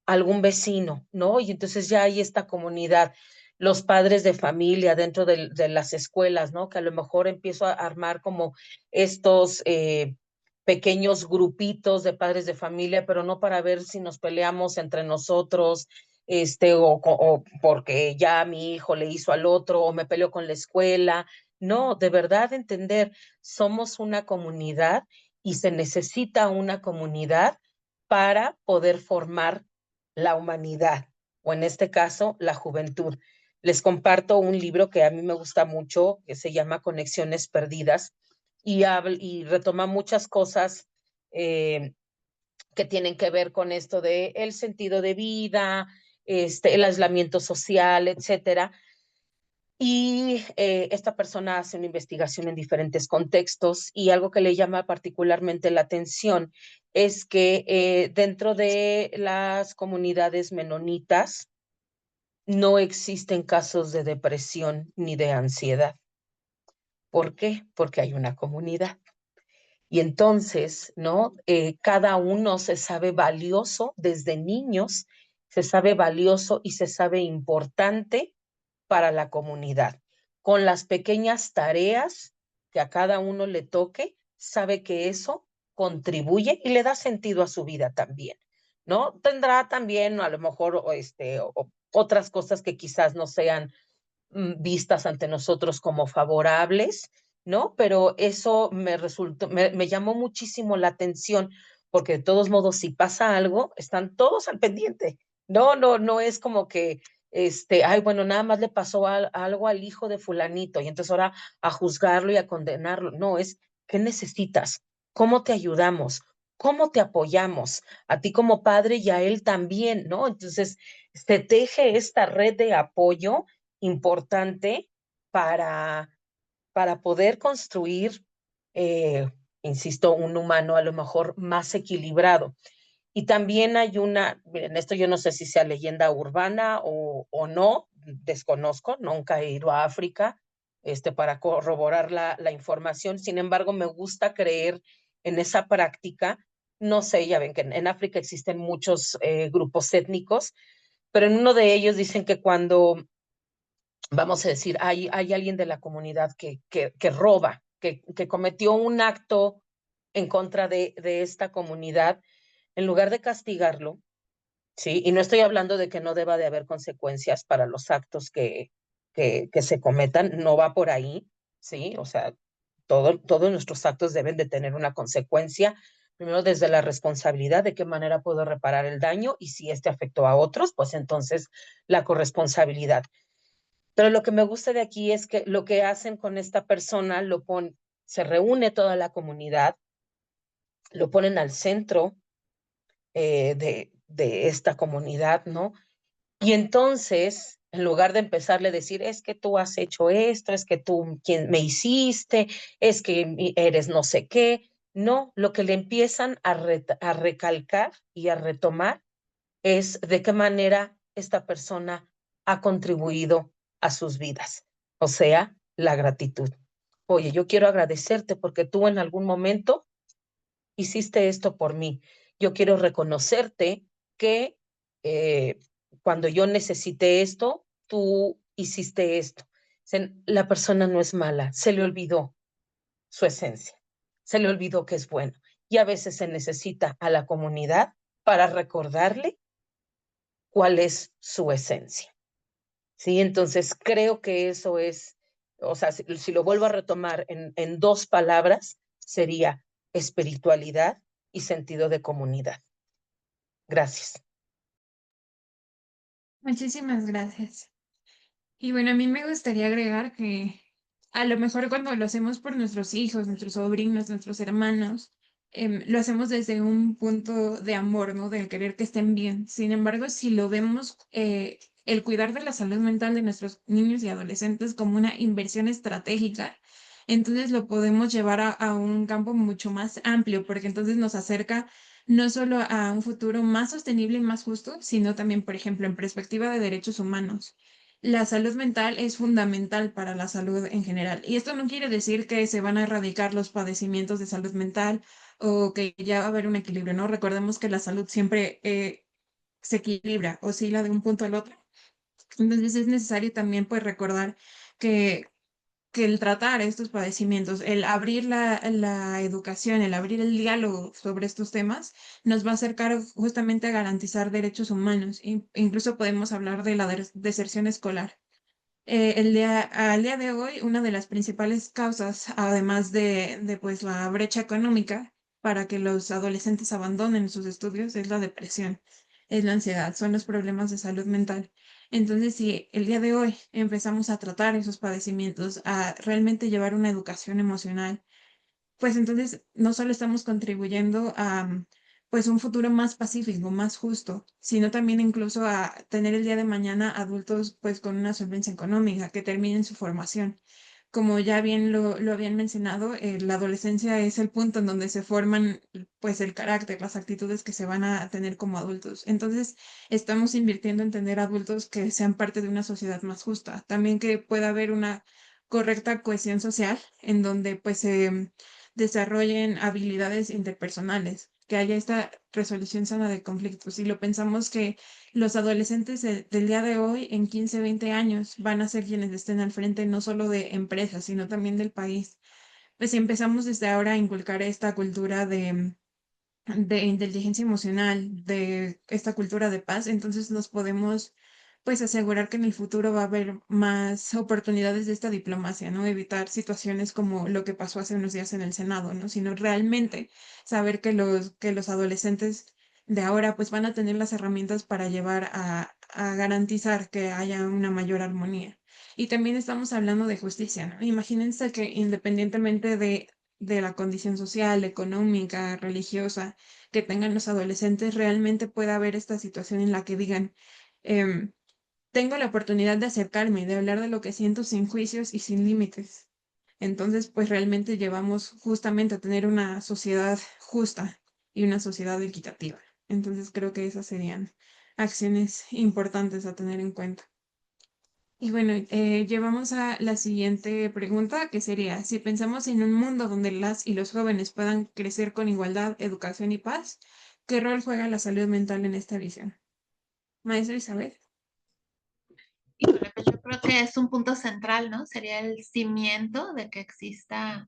algún vecino, ¿no? Y entonces ya hay esta comunidad, los padres de familia dentro de las escuelas, ¿no? Que a lo mejor empiezo a armar como estos pequeños grupitos de padres de familia, pero no para ver si nos peleamos entre nosotros, o porque ya mi hijo le hizo al otro, o me peleo con la escuela. No, de verdad entender, somos una comunidad y se necesita una comunidad para poder formar la humanidad, o en este caso, la juventud. Les comparto un libro que a mí me gusta mucho, que se llama Conexiones Perdidas, y retoma muchas cosas que tienen que ver con esto de el sentido de vida, el aislamiento social, etcétera. Y esta persona hace una investigación en diferentes contextos y algo que le llama particularmente la atención es que dentro de las comunidades menonitas no existen casos de depresión ni de ansiedad. ¿Por qué? Porque hay una comunidad. Y entonces, ¿no? Cada uno se sabe valioso desde niños, se sabe valioso y se sabe importante para la comunidad. Con las pequeñas tareas que a cada uno le toque, sabe que eso contribuye y le da sentido a su vida también, ¿no? Tendrá también a lo mejor otras cosas que quizás no sean vistas ante nosotros como favorables, ¿no? Pero eso me llamó muchísimo la atención, porque de todos modos, si pasa algo, están todos al pendiente. No es como que, ay, bueno, nada más le pasó algo al hijo de fulanito y entonces ahora a juzgarlo y a condenarlo. No, es, ¿qué necesitas? ¿Cómo te ayudamos? ¿Cómo te apoyamos? A ti como padre y a él también, ¿no? Entonces, se teje esta red de apoyo importante para, para poder construir, insisto, un humano a lo mejor más equilibrado. Y también hay miren, esto yo no sé si sea leyenda urbana o no, desconozco, nunca he ido a África para corroborar la información. Sin embargo, me gusta creer en esa práctica. No sé, ya ven que en África existen muchos grupos étnicos, pero en uno de ellos dicen que cuando, vamos a decir, hay alguien de la comunidad que roba, que cometió un acto en contra de esta comunidad, en lugar de castigarlo, ¿sí? Y no estoy hablando de que no deba de haber consecuencias para los actos que se cometan, no va por ahí, ¿sí? O sea, todos nuestros actos deben de tener una consecuencia, primero desde la responsabilidad de qué manera puedo reparar el daño y si este afectó a otros, pues entonces la corresponsabilidad. Pero lo que me gusta de aquí es que lo que hacen con esta persona, se reúne toda la comunidad, lo ponen al centro de esta comunidad, ¿no? Y entonces, en lugar de empezarle a decir, es que tú has hecho esto, es que tú quien me hiciste, es que eres no sé qué, no, lo que le empiezan a recalcar y a retomar es de qué manera esta persona ha contribuido a sus vidas, o sea, la gratitud. Oye, yo quiero agradecerte porque tú en algún momento hiciste esto por mí. Yo quiero reconocerte que eh, cuando yo necesité esto, tú hiciste esto. La persona no es mala, se le olvidó su esencia, se le olvidó que es bueno. Y a veces se necesita a la comunidad para recordarle cuál es su esencia. ¿Sí? Entonces creo que eso es, o sea, si lo vuelvo a retomar en dos palabras, sería espiritualidad y sentido de comunidad. Gracias. Muchísimas gracias. Y bueno, a mí me gustaría agregar que a lo mejor cuando lo hacemos por nuestros hijos, nuestros sobrinos, nuestros hermanos, lo hacemos desde un punto de amor, ¿no? Del querer que estén bien. Sin embargo, si lo vemos, el cuidar de la salud mental de nuestros niños y adolescentes como una inversión estratégica, entonces lo podemos llevar a un campo mucho más amplio, porque entonces nos acerca no solo a un futuro más sostenible y más justo, sino también, por ejemplo, en perspectiva de derechos humanos. La salud mental es fundamental para la salud en general. Y esto no quiere decir que se van a erradicar los padecimientos de salud mental o que ya va a haber un equilibrio, ¿no? Recordemos que la salud siempre se equilibra, oscila de un punto al otro. Entonces es necesario también pues recordar que, que el tratar estos padecimientos, el abrir la educación, el abrir el diálogo sobre estos temas, nos va a acercar justamente a garantizar derechos humanos. Incluso podemos hablar de la deserción escolar. Al día de hoy, una de las principales causas, además de pues la brecha económica para que los adolescentes abandonen sus estudios, es la depresión, es la ansiedad, son los problemas de salud mental. Entonces, si el día de hoy empezamos a tratar esos padecimientos, a realmente llevar una educación emocional, pues entonces no solo estamos contribuyendo a pues un futuro más pacífico, más justo, sino también incluso a tener el día de mañana adultos pues con una solvencia económica, que terminen su formación. Como ya bien lo habían mencionado, la adolescencia es el punto en donde se forman pues el carácter, las actitudes que se van a tener como adultos. Entonces, estamos invirtiendo en tener adultos que sean parte de una sociedad más justa. También que pueda haber una correcta cohesión social en donde pues se desarrollen habilidades interpersonales, que haya esta resolución sana de conflictos. Y lo pensamos que los adolescentes del día de hoy, en 15, 20 años, van a ser quienes estén al frente no solo de empresas, sino también del país. Pues si empezamos desde ahora a inculcar esta cultura de inteligencia emocional, de esta cultura de paz, entonces nos podemos pues asegurar que en el futuro va a haber más oportunidades de esta diplomacia, ¿no? Evitar situaciones como lo que pasó hace unos días en el Senado, ¿no? Sino realmente saber que los adolescentes de ahora pues van a tener las herramientas para llevar a garantizar que haya una mayor armonía. Y también estamos hablando de justicia, ¿no? Imagínense que independientemente de la condición social, económica, religiosa que tengan los adolescentes, realmente pueda haber esta situación en la que digan, em, tengo la oportunidad de acercarme y de hablar de lo que siento sin juicios y sin límites. Entonces, pues realmente llevamos justamente a tener una sociedad justa y una sociedad equitativa. Entonces, creo que esas serían acciones importantes a tener en cuenta. Y bueno, llevamos a la siguiente pregunta, que sería, si pensamos en un mundo donde las y los jóvenes puedan crecer con igualdad, educación y paz, ¿qué rol juega la salud mental en esta visión? Maestra Isabel. Híjole, pues yo creo que es un punto central, ¿no? Sería el cimiento de que exista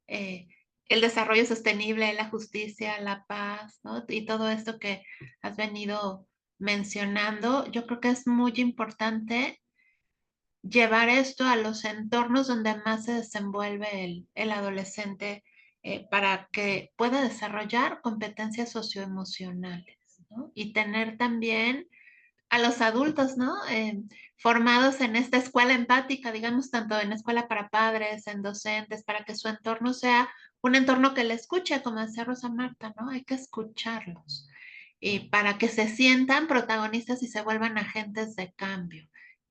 eh, el desarrollo sostenible, la justicia, la paz, ¿no? Y todo esto que has venido mencionando, yo creo que es muy importante llevar esto a los entornos donde más se desenvuelve el adolescente para que pueda desarrollar competencias socioemocionales, ¿no? Y tener también a los adultos, ¿no? Formados en esta escuela empática, digamos, tanto en escuela para padres, en docentes, para que su entorno sea un entorno que le escuche, como decía Rosa Marta, ¿no? Hay que escucharlos y para que se sientan protagonistas y se vuelvan agentes de cambio.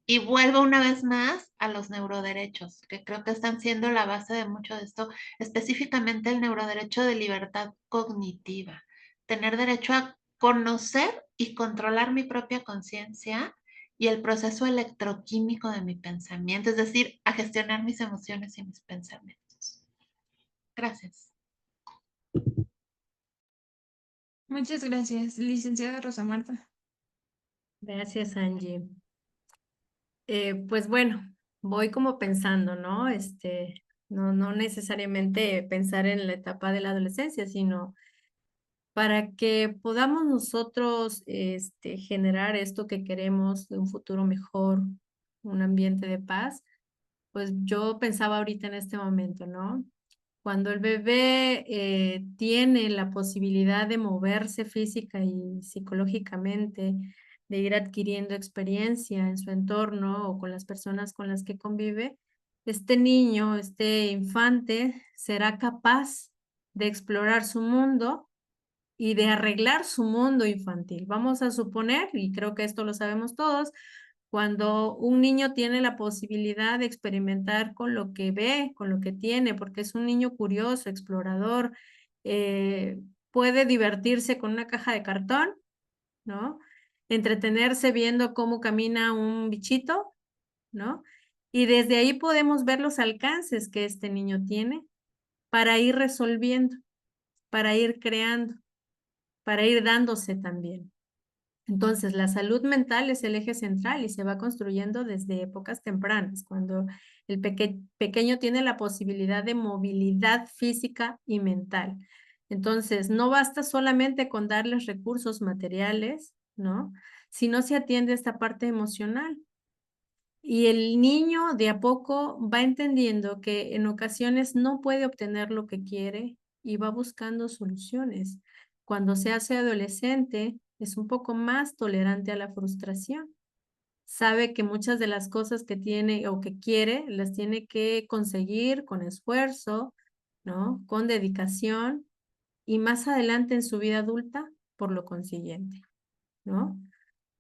Y vuelvo una vez más a los neuroderechos, que creo que están siendo la base de mucho de esto, específicamente el neuroderecho de libertad cognitiva, tener derecho a conocer y controlar mi propia conciencia y el proceso electroquímico de mi pensamiento, es decir, a gestionar mis emociones y mis pensamientos. Gracias. Muchas gracias, licenciada Rosa Marta. Gracias, Angie. Pues bueno, voy como pensando, ¿no? No necesariamente pensar en la etapa de la adolescencia, sino para que podamos nosotros generar esto que queremos de un futuro mejor, un ambiente de paz, pues yo pensaba ahorita en este momento, ¿no? Cuando el bebé tiene la posibilidad de moverse física y psicológicamente, de ir adquiriendo experiencia en su entorno o con las personas con las que convive, este niño, este infante, será capaz de explorar su mundo y de arreglar su mundo infantil. Vamos a suponer, y creo que esto lo sabemos todos, cuando un niño tiene la posibilidad de experimentar con lo que ve, con lo que tiene, porque es un niño curioso, explorador, puede divertirse con una caja de cartón, ¿no? Entretenerse viendo cómo camina un bichito, ¿no? Y desde ahí podemos ver los alcances que este niño tiene para ir resolviendo, para ir creando, para ir dándose también. Entonces, la salud mental es el eje central y se va construyendo desde épocas tempranas, cuando el pequeño tiene la posibilidad de movilidad física y mental. Entonces, no basta solamente con darles recursos materiales, ¿no? Si no se atiende esta parte emocional. Y el niño de a poco va entendiendo que en ocasiones no puede obtener lo que quiere y va buscando soluciones. Cuando se hace adolescente, es un poco más tolerante a la frustración. Sabe que muchas de las cosas que tiene o que quiere las tiene que conseguir con esfuerzo, ¿no? Con dedicación y más adelante en su vida adulta por lo consiguiente, ¿no?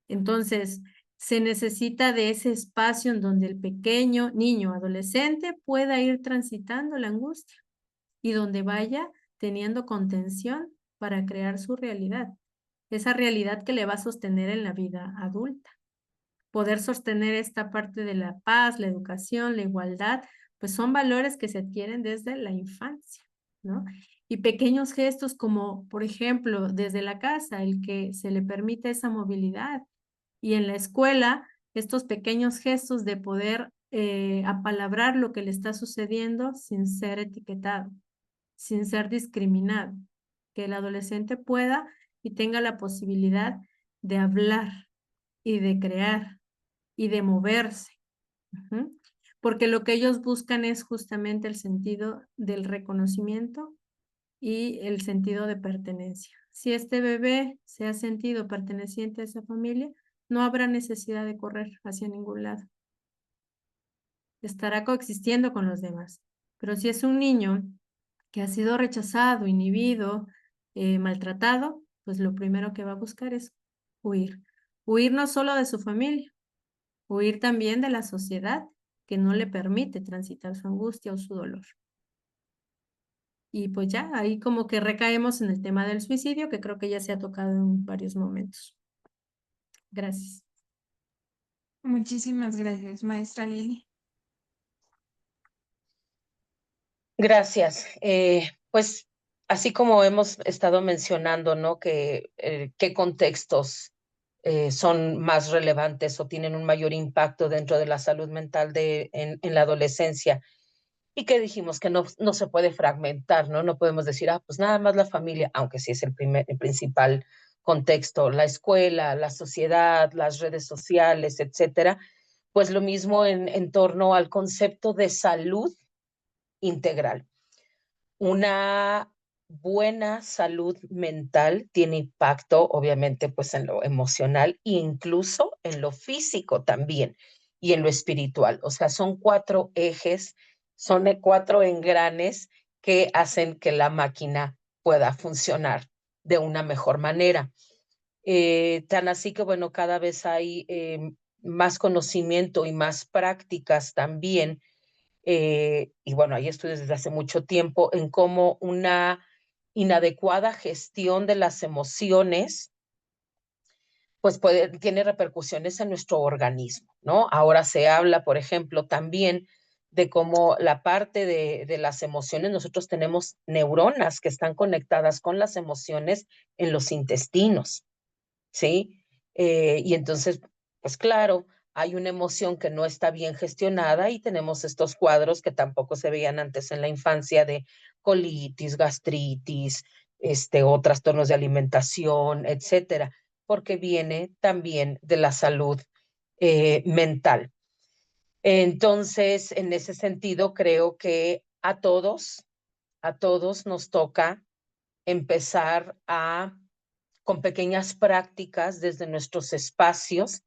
Entonces, se necesita de ese espacio en donde el pequeño niño, adolescente, pueda ir transitando la angustia y donde vaya teniendo contención para crear su realidad, esa realidad que le va a sostener en la vida adulta. Poder sostener esta parte de la paz, la educación, la igualdad, pues son valores que se adquieren desde la infancia, ¿no? Y pequeños gestos como, por ejemplo, desde la casa, el que se le permite esa movilidad, y en la escuela, estos pequeños gestos de poder apalabrar lo que le está sucediendo sin ser etiquetado, sin ser discriminado. Que el adolescente pueda y tenga la posibilidad de hablar y de crear y de moverse. Porque lo que ellos buscan es justamente el sentido del reconocimiento y el sentido de pertenencia. Si este bebé se ha sentido perteneciente a esa familia, no habrá necesidad de correr hacia ningún lado. Estará coexistiendo con los demás. Pero si es un niño que ha sido rechazado, inhibido, maltratado, pues lo primero que va a buscar es huir. Huir no solo de su familia, huir también de la sociedad que no le permite transitar su angustia o su dolor. Y pues ya, ahí como que recaemos en el tema del suicidio, que creo que ya se ha tocado en varios momentos. Gracias. Muchísimas gracias, maestra Lili. Gracias. Pues así como hemos estado mencionando, ¿no? Que qué contextos son más relevantes o tienen un mayor impacto dentro de la salud mental en la adolescencia. Y que dijimos que no se puede fragmentar, ¿no? No podemos decir, pues nada más la familia, aunque sí es el principal contexto, la escuela, la sociedad, las redes sociales, etcétera. Pues lo mismo en torno al concepto de salud integral. Una buena salud mental tiene impacto, obviamente, pues en lo emocional e incluso en lo físico también y en lo espiritual. O sea, son 4 ejes, son 4 engranes que hacen que la máquina pueda funcionar de una mejor manera. Tan así que, bueno, cada vez hay más conocimiento y más prácticas también y bueno, hay estudios desde hace mucho tiempo en cómo una inadecuada gestión de las emociones, pues tiene repercusiones en nuestro organismo, ¿no? Ahora se habla, por ejemplo, también de cómo la parte de las emociones, nosotros tenemos neuronas que están conectadas con las emociones en los intestinos, ¿sí? Y entonces, pues claro, hay una emoción que no está bien gestionada y tenemos estos cuadros que tampoco se veían antes en la infancia de colitis, gastritis, o trastornos de alimentación, etcétera, porque viene también de la salud mental. Entonces, en ese sentido, creo que a todos nos toca empezar con pequeñas prácticas desde nuestros espacios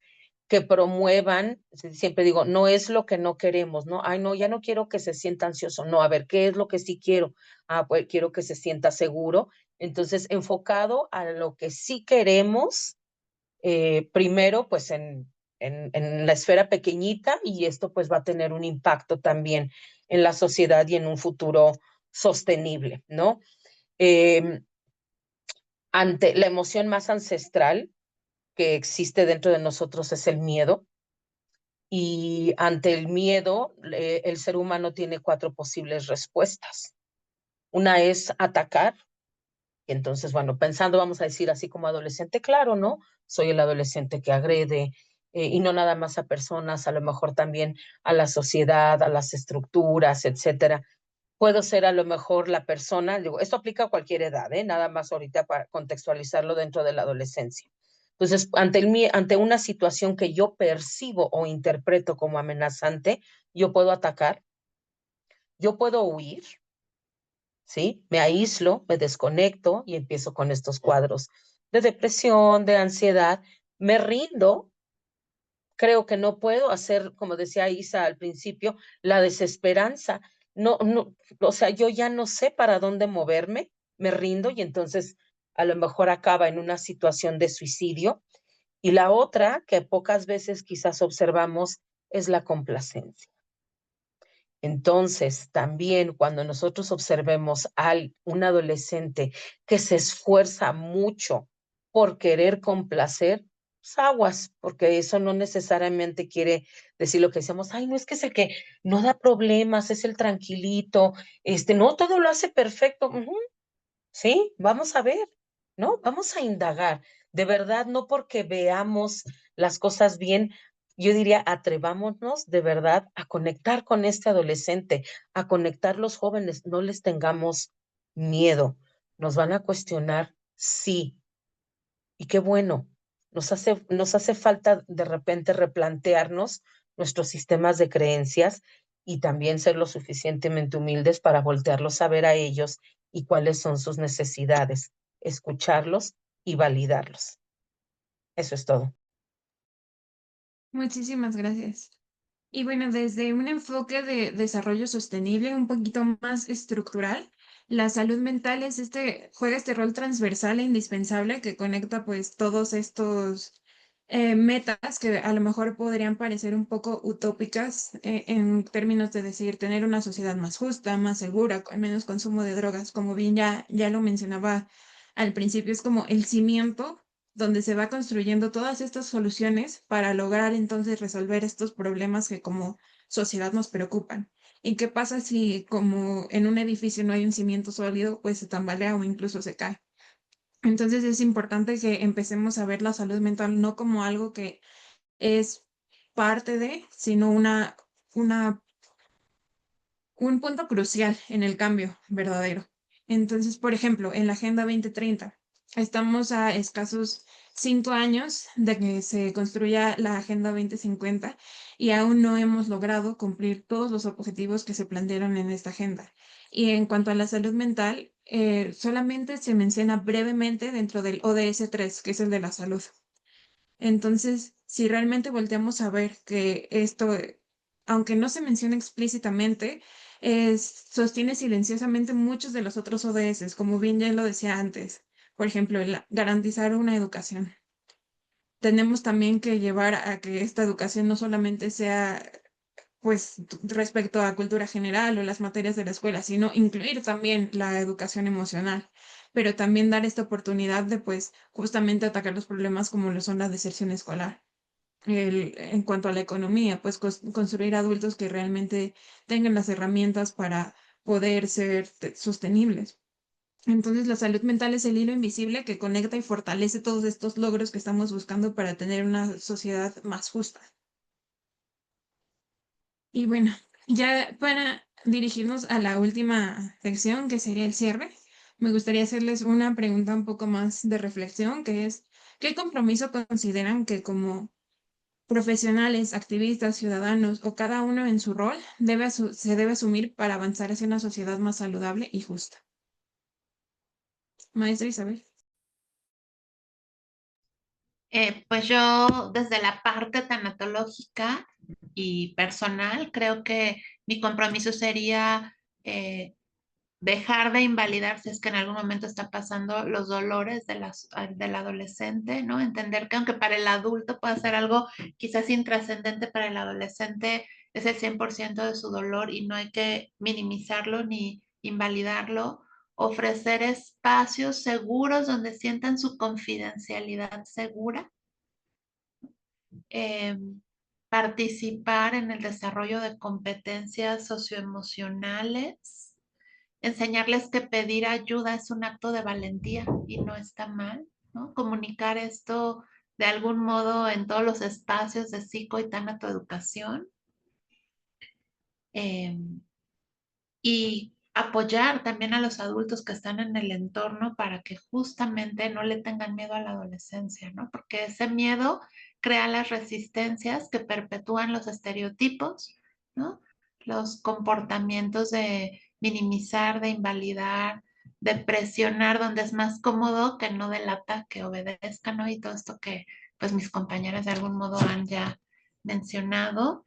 que promuevan, siempre digo, no es lo que no queremos, ¿no? Ay, no, ya no quiero que se sienta ansioso, no, a ver, ¿qué es lo que sí quiero? Pues quiero que se sienta seguro. Entonces, enfocado a lo que sí queremos, primero, pues en la esfera pequeñita, y esto pues va a tener un impacto también en la sociedad y en un futuro sostenible, ¿no? Ante la emoción más ancestral que existe dentro de nosotros es el miedo. Y ante el miedo, el ser humano tiene 4 posibles respuestas. Una es atacar. Y entonces, bueno, pensando, vamos a decir así como adolescente, claro, ¿no? Soy el adolescente que agrede, y no nada más a personas, a lo mejor también a la sociedad, a las estructuras, etcétera. Puedo ser a lo mejor la persona, digo, esto aplica a cualquier edad, nada más ahorita para contextualizarlo dentro de la adolescencia. Entonces, ante una situación que yo percibo o interpreto como amenazante, yo puedo atacar, yo puedo huir, ¿sí? Me aíslo, me desconecto y empiezo con estos cuadros de depresión, de ansiedad, me rindo. Creo que no puedo hacer, como decía Isa al principio, la desesperanza. No, o sea, yo ya no sé para dónde moverme, me rindo y entonces a lo mejor acaba en una situación de suicidio. Y la otra, que pocas veces quizás observamos, es la complacencia. Entonces, también cuando nosotros observemos a un adolescente que se esfuerza mucho por querer complacer, pues aguas, porque eso no necesariamente quiere decir lo que decimos, ay, no es que es el que no da problemas, es el tranquilito, no todo lo hace perfecto. Sí, vamos a ver, ¿no? Vamos a indagar. De verdad, no porque veamos las cosas bien, yo diría, atrevámonos de verdad a conectar con este adolescente, a conectar los jóvenes, no les tengamos miedo. Nos van a cuestionar, sí. Y qué bueno, nos hace falta de repente replantearnos nuestros sistemas de creencias y también ser lo suficientemente humildes para voltearlos a ver a ellos y cuáles son sus necesidades, escucharlos y validarlos. Eso es todo. Muchísimas gracias. Y bueno, desde un enfoque de desarrollo sostenible un poquito más estructural, la salud mental juega este rol transversal e indispensable que conecta pues todos estos metas que a lo mejor podrían parecer un poco utópicas en términos de decir tener una sociedad más justa, más segura, con menos consumo de drogas, como bien ya lo mencionaba al principio, es como el cimiento donde se va construyendo todas estas soluciones para lograr entonces resolver estos problemas que como sociedad nos preocupan. ¿Y qué pasa si como en un edificio no hay un cimiento sólido, pues se tambalea o incluso se cae? Entonces es importante que empecemos a ver la salud mental no como algo que es parte de, sino una, un punto crucial en el cambio verdadero. Entonces, por ejemplo, en la Agenda 2030, estamos a escasos 5 años de que se construya la Agenda 2050 y aún no hemos logrado cumplir todos los objetivos que se plantearon en esta agenda. Y en cuanto a la salud mental, solamente se menciona brevemente dentro del ODS 3, que es el de la salud. Entonces, si realmente volteamos a ver que esto, aunque no se menciona explícitamente, sostiene silenciosamente muchos de los otros ODS, como bien ya lo decía antes. Por ejemplo, garantizar una educación. Tenemos también que llevar a que esta educación no solamente sea, pues, respecto a cultura general o las materias de la escuela, sino incluir también la educación emocional, pero también dar esta oportunidad de, pues, justamente atacar los problemas como lo son la deserción escolar. En cuanto a la economía, pues construir adultos que realmente tengan las herramientas para poder ser sostenibles. Entonces, la salud mental es el hilo invisible que conecta y fortalece todos estos logros que estamos buscando para tener una sociedad más justa. Y bueno, ya para dirigirnos a la última sección, que sería el cierre, me gustaría hacerles una pregunta un poco más de reflexión, que es, ¿qué compromiso consideran que como profesionales, activistas, ciudadanos o cada uno en su rol se debe asumir para avanzar hacia una sociedad más saludable y justa? Maestra Isabel. Pues yo desde la parte tanatológica y personal creo que mi compromiso sería dejar de invalidar si es que en algún momento está pasando los dolores del adolescente, ¿no? Entender que aunque para el adulto pueda ser algo quizás intrascendente, para el adolescente es el 100% de su dolor y no hay que minimizarlo ni invalidarlo. Ofrecer espacios seguros donde sientan su confidencialidad segura, eh, participar en el desarrollo de competencias socioemocionales, enseñarles que pedir ayuda es un acto de valentía y no está mal, ¿no? Comunicar esto de algún modo en todos los espacios de psico y tanatoeducación. Eh, y apoyar también a los adultos que están en el entorno para que justamente no le tengan miedo a la adolescencia, ¿no? Porque ese miedo crea las resistencias que perpetúan los estereotipos, ¿no? Los comportamientos de minimizar, de invalidar, de presionar donde es más cómodo, que no delata, que obedezca, ¿no? Y todo esto que pues mis compañeras de algún modo han ya mencionado.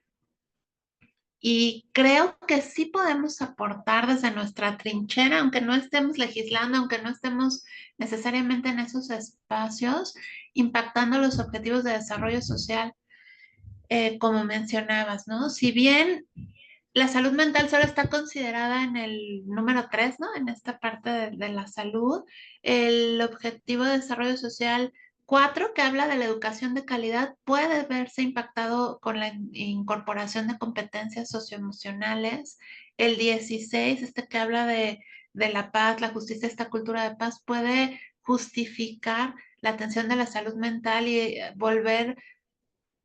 Y creo que sí podemos aportar desde nuestra trinchera, aunque no estemos legislando, aunque no estemos necesariamente en esos espacios, impactando los objetivos de desarrollo social, como mencionabas, ¿no? Si bien la salud mental solo está considerada en el número 3, ¿no? En esta parte de la salud. El objetivo de desarrollo social 4, que habla de la educación de calidad, puede verse impactado con la incorporación de competencias socioemocionales. El 16, este que habla de la paz, la justicia, esta cultura de paz, puede justificar la atención de la salud mental y volver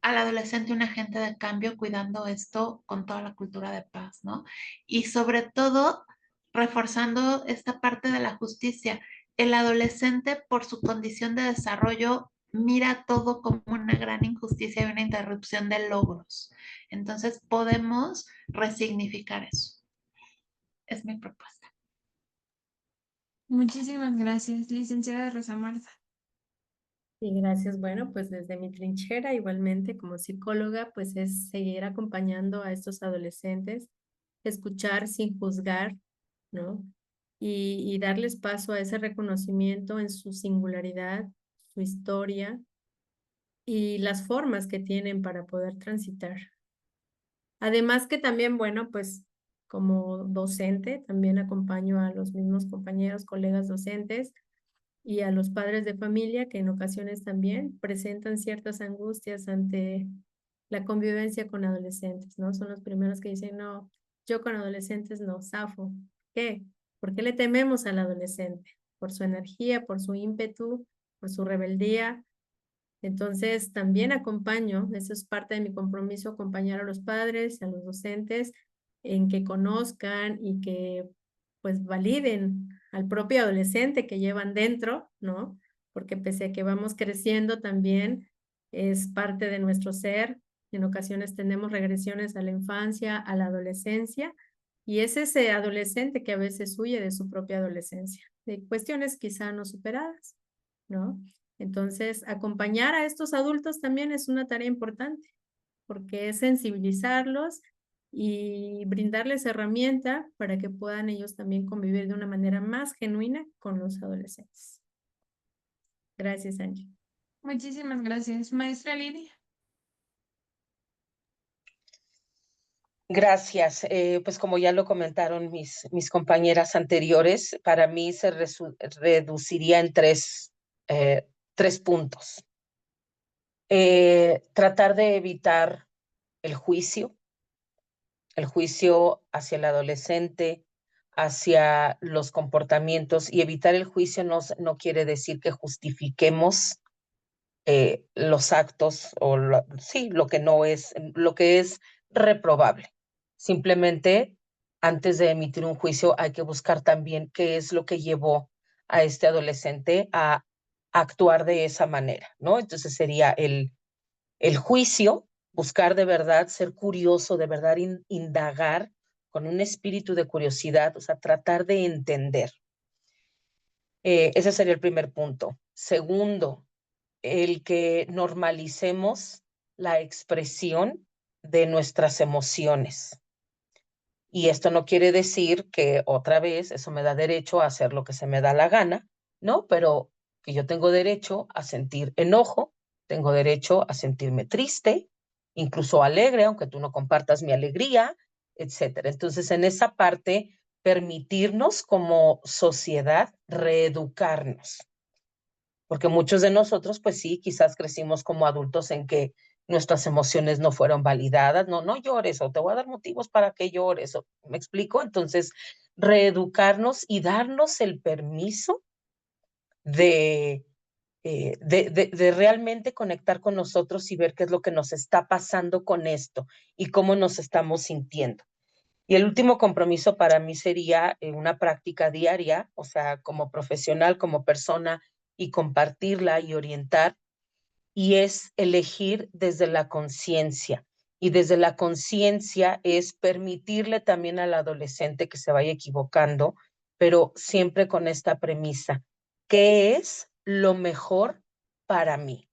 al adolescente un agente de cambio cuidando esto con toda la cultura de paz, ¿no? Y sobre todo, reforzando esta parte de la justicia. El adolescente, por su condición de desarrollo, mira todo como una gran injusticia y una interrupción de logros. Entonces, podemos resignificar eso. Es mi propuesta. Muchísimas gracias, licenciada Rosa Marta. Y gracias. Bueno, pues desde mi trinchera, igualmente como psicóloga, pues es seguir acompañando a estos adolescentes, escuchar sin juzgar, ¿no? Y darles paso a ese reconocimiento en su singularidad, su historia, y las formas que tienen para poder transitar. Además que también, bueno, pues como docente, también acompaño a los mismos compañeros, colegas docentes y a los padres de familia que en ocasiones también presentan ciertas angustias ante la convivencia con adolescentes, ¿no? Son los primeros que dicen, no, yo con adolescentes no, zafo. ¿Qué? ¿Por qué le tememos al adolescente? Por su energía, por su ímpetu, por su rebeldía. Entonces, también acompaño, eso es parte de mi compromiso, acompañar a los padres, a los docentes, en que conozcan y que pues validen al propio adolescente que llevan dentro, ¿no? Porque pese a que vamos creciendo también es parte de nuestro ser. En ocasiones tenemos regresiones a la infancia, a la adolescencia, y es ese adolescente que a veces huye de su propia adolescencia, de cuestiones quizá no superadas, ¿no? Entonces, acompañar a estos adultos también es una tarea importante, porque es sensibilizarlos y brindarles herramienta para que puedan ellos también convivir de una manera más genuina con los adolescentes. Gracias, Angie. Muchísimas gracias. Maestra Lidia. Gracias. Pues como ya lo comentaron mis compañeras anteriores, para mí se reduciría en tres puntos. Tratar de evitar el juicio hacia el adolescente, hacia los comportamientos, y evitar el juicio no quiere decir que justifiquemos los actos o sí, lo que es reprobable. Simplemente, antes de emitir un juicio, hay que buscar también qué es lo que llevó a este adolescente a actuar de esa manera, ¿no? Entonces sería el juicio, buscar de verdad, ser curioso, de verdad indagar con un espíritu de curiosidad, o sea, tratar de entender. Ese sería el primer punto. Segundo, el que normalicemos la expresión de nuestras emociones. Y esto no quiere decir que otra vez eso me da derecho a hacer lo que se me da la gana, ¿no? Pero que yo tengo derecho a sentir enojo, tengo derecho a sentirme triste, incluso alegre, aunque tú no compartas mi alegría, etcétera. Entonces, en esa parte, permitirnos como sociedad reeducarnos, porque muchos de nosotros, pues sí, quizás crecimos como adultos en que nuestras emociones no fueron validadas, no llores, o te voy a dar motivos para que llores, o, ¿me explico? Entonces, reeducarnos y darnos el permiso de, de realmente conectar con nosotros y ver qué es lo que nos está pasando con esto y cómo nos estamos sintiendo. Y el último compromiso para mí sería una práctica diaria, o sea, como profesional, como persona, y compartirla y orientar, y es elegir desde la conciencia. Y desde la conciencia es permitirle también al adolescente que se vaya equivocando, pero siempre con esta premisa: ¿qué es lo mejor para mí?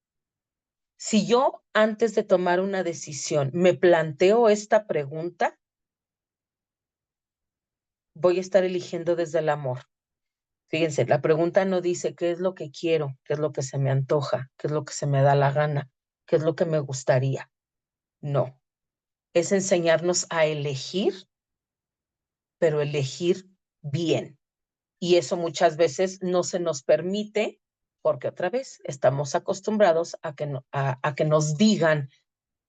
Si yo antes de tomar una decisión me planteo esta pregunta, voy a estar eligiendo desde el amor. Fíjense, la pregunta no dice qué es lo que quiero, qué es lo que se me antoja, qué es lo que se me da la gana, qué es lo que me gustaría. No, es enseñarnos a elegir, pero elegir bien. Y eso muchas veces no se nos permite porque otra vez estamos acostumbrados a que nos digan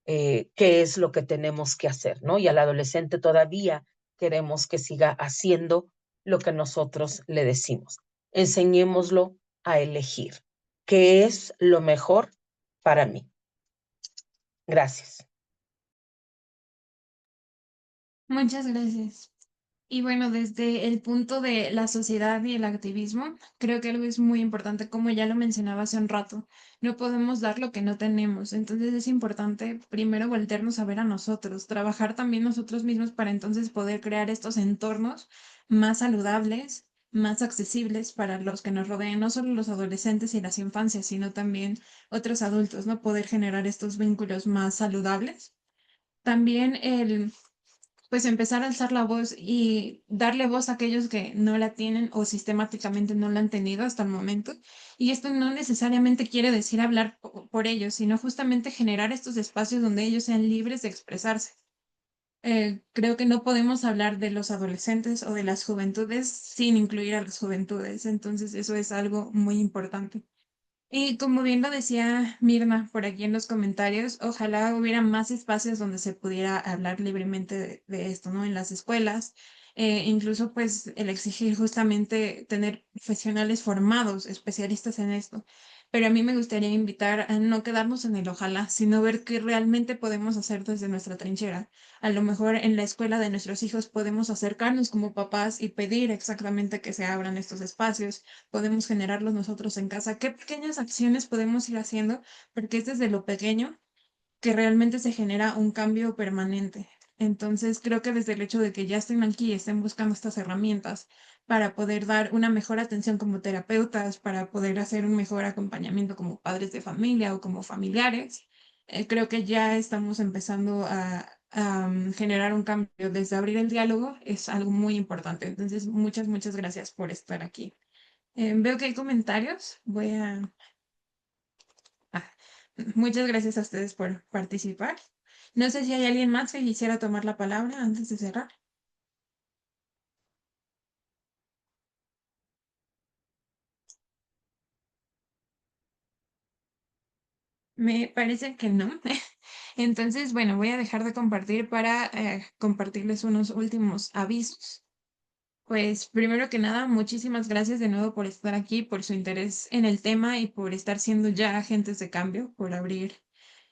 qué es lo que tenemos que hacer, ¿no? Y al adolescente todavía queremos que siga haciendo lo que nosotros le decimos. Enseñémoslo a elegir qué es lo mejor para mí. Gracias. Muchas gracias. Y bueno, desde el punto de la sociedad y el activismo, creo que algo es muy importante, como ya lo mencionaba hace un rato, no podemos dar lo que no tenemos. Entonces es importante primero voltearnos a ver a nosotros, trabajar también nosotros mismos para entonces poder crear estos entornos más saludables, más accesibles para los que nos rodeen, no solo los adolescentes y las infancias, sino también otros adultos, ¿no? Poder generar estos vínculos más saludables. También el pues empezar a alzar la voz y darle voz a aquellos que no la tienen o sistemáticamente no la han tenido hasta el momento. Y esto no necesariamente quiere decir hablar por ellos, sino justamente generar estos espacios donde ellos sean libres de expresarse. Creo que no podemos hablar de los adolescentes o de las juventudes sin incluir a las juventudes, entonces eso es algo muy importante. Y como bien lo decía Mirna por aquí en los comentarios, ojalá hubiera más espacios donde se pudiera hablar libremente de esto, ¿no? En las escuelas, incluso pues el exigir justamente tener profesionales formados, especialistas en esto. Pero a mí me gustaría invitar a no quedarnos en el ojalá, sino ver qué realmente podemos hacer desde nuestra trinchera. A lo mejor en la escuela de nuestros hijos podemos acercarnos como papás y pedir exactamente que se abran estos espacios, podemos generarlos nosotros en casa, qué pequeñas acciones podemos ir haciendo, porque es desde lo pequeño que realmente se genera un cambio permanente. Entonces, creo que desde el hecho de que ya estén aquí y estén buscando estas herramientas para poder dar una mejor atención como terapeutas, para poder hacer un mejor acompañamiento como padres de familia o como familiares, creo que ya estamos empezando a generar un cambio. Desde abrir el diálogo es algo muy importante. Entonces, muchas gracias por estar aquí. Veo que hay comentarios. Ah, muchas gracias a ustedes por participar. No sé si hay alguien más que quisiera tomar la palabra antes de cerrar. Me parece que no. Entonces, bueno, voy a dejar de compartir para compartirles unos últimos avisos. Pues primero que nada, muchísimas gracias de nuevo por estar aquí, por su interés en el tema y por estar siendo ya agentes de cambio, por abrir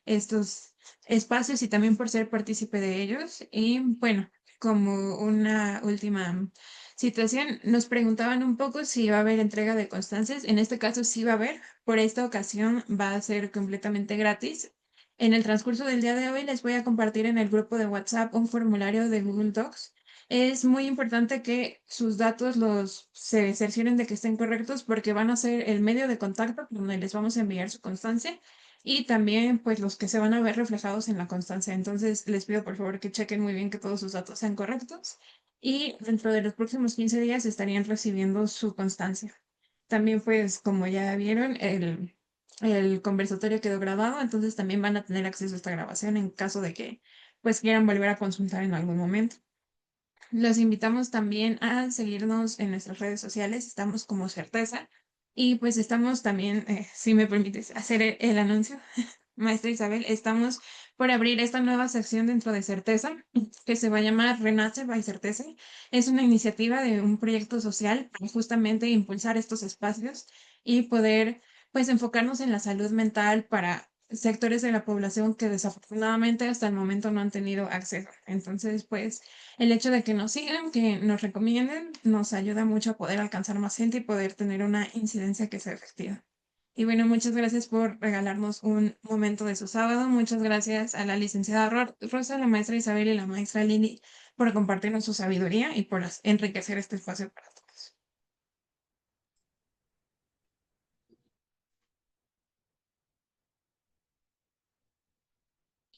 estos espacios y también por ser partícipe de ellos. Y bueno, como una última situación, nos preguntaban un poco si va a haber entrega de constancias. En este caso sí va a haber. Por esta ocasión va a ser completamente gratis. En el transcurso del día de hoy les voy a compartir en el grupo de WhatsApp un formulario de Google Docs. Es muy importante que sus datos se cercioren de que estén correctos porque van a ser el medio de contacto donde les vamos a enviar su constancia y también pues los que se van a ver reflejados en la constancia. Entonces les pido por favor que chequen muy bien que todos sus datos sean correctos y dentro de los próximos 15 días estarían recibiendo su constancia. También pues como ya vieron el conversatorio quedó grabado, entonces también van a tener acceso a esta grabación en caso de que pues quieran volver a consultar en algún momento. Los invitamos también a seguirnos en nuestras redes sociales, estamos como Certeza y pues estamos también, si me permites, hacer el anuncio. Maestra Isabel, estamos por abrir esta nueva sección dentro de Certeza que se va a llamar Renace by Certeza. Es una iniciativa de un proyecto social para justamente impulsar estos espacios y poder pues enfocarnos en la salud mental para sectores de la población que desafortunadamente hasta el momento no han tenido acceso. Entonces, pues el hecho de que nos sigan, que nos recomienden, nos ayuda mucho a poder alcanzar más gente y poder tener una incidencia que sea efectiva. Y bueno, muchas gracias por regalarnos un momento de su sábado. Muchas gracias a la licenciada Rosa, la maestra Isabel y la maestra Lili por compartirnos su sabiduría y por enriquecer este espacio para todos.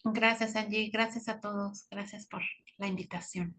Gracias, Angie. Gracias a todos. Gracias por la invitación.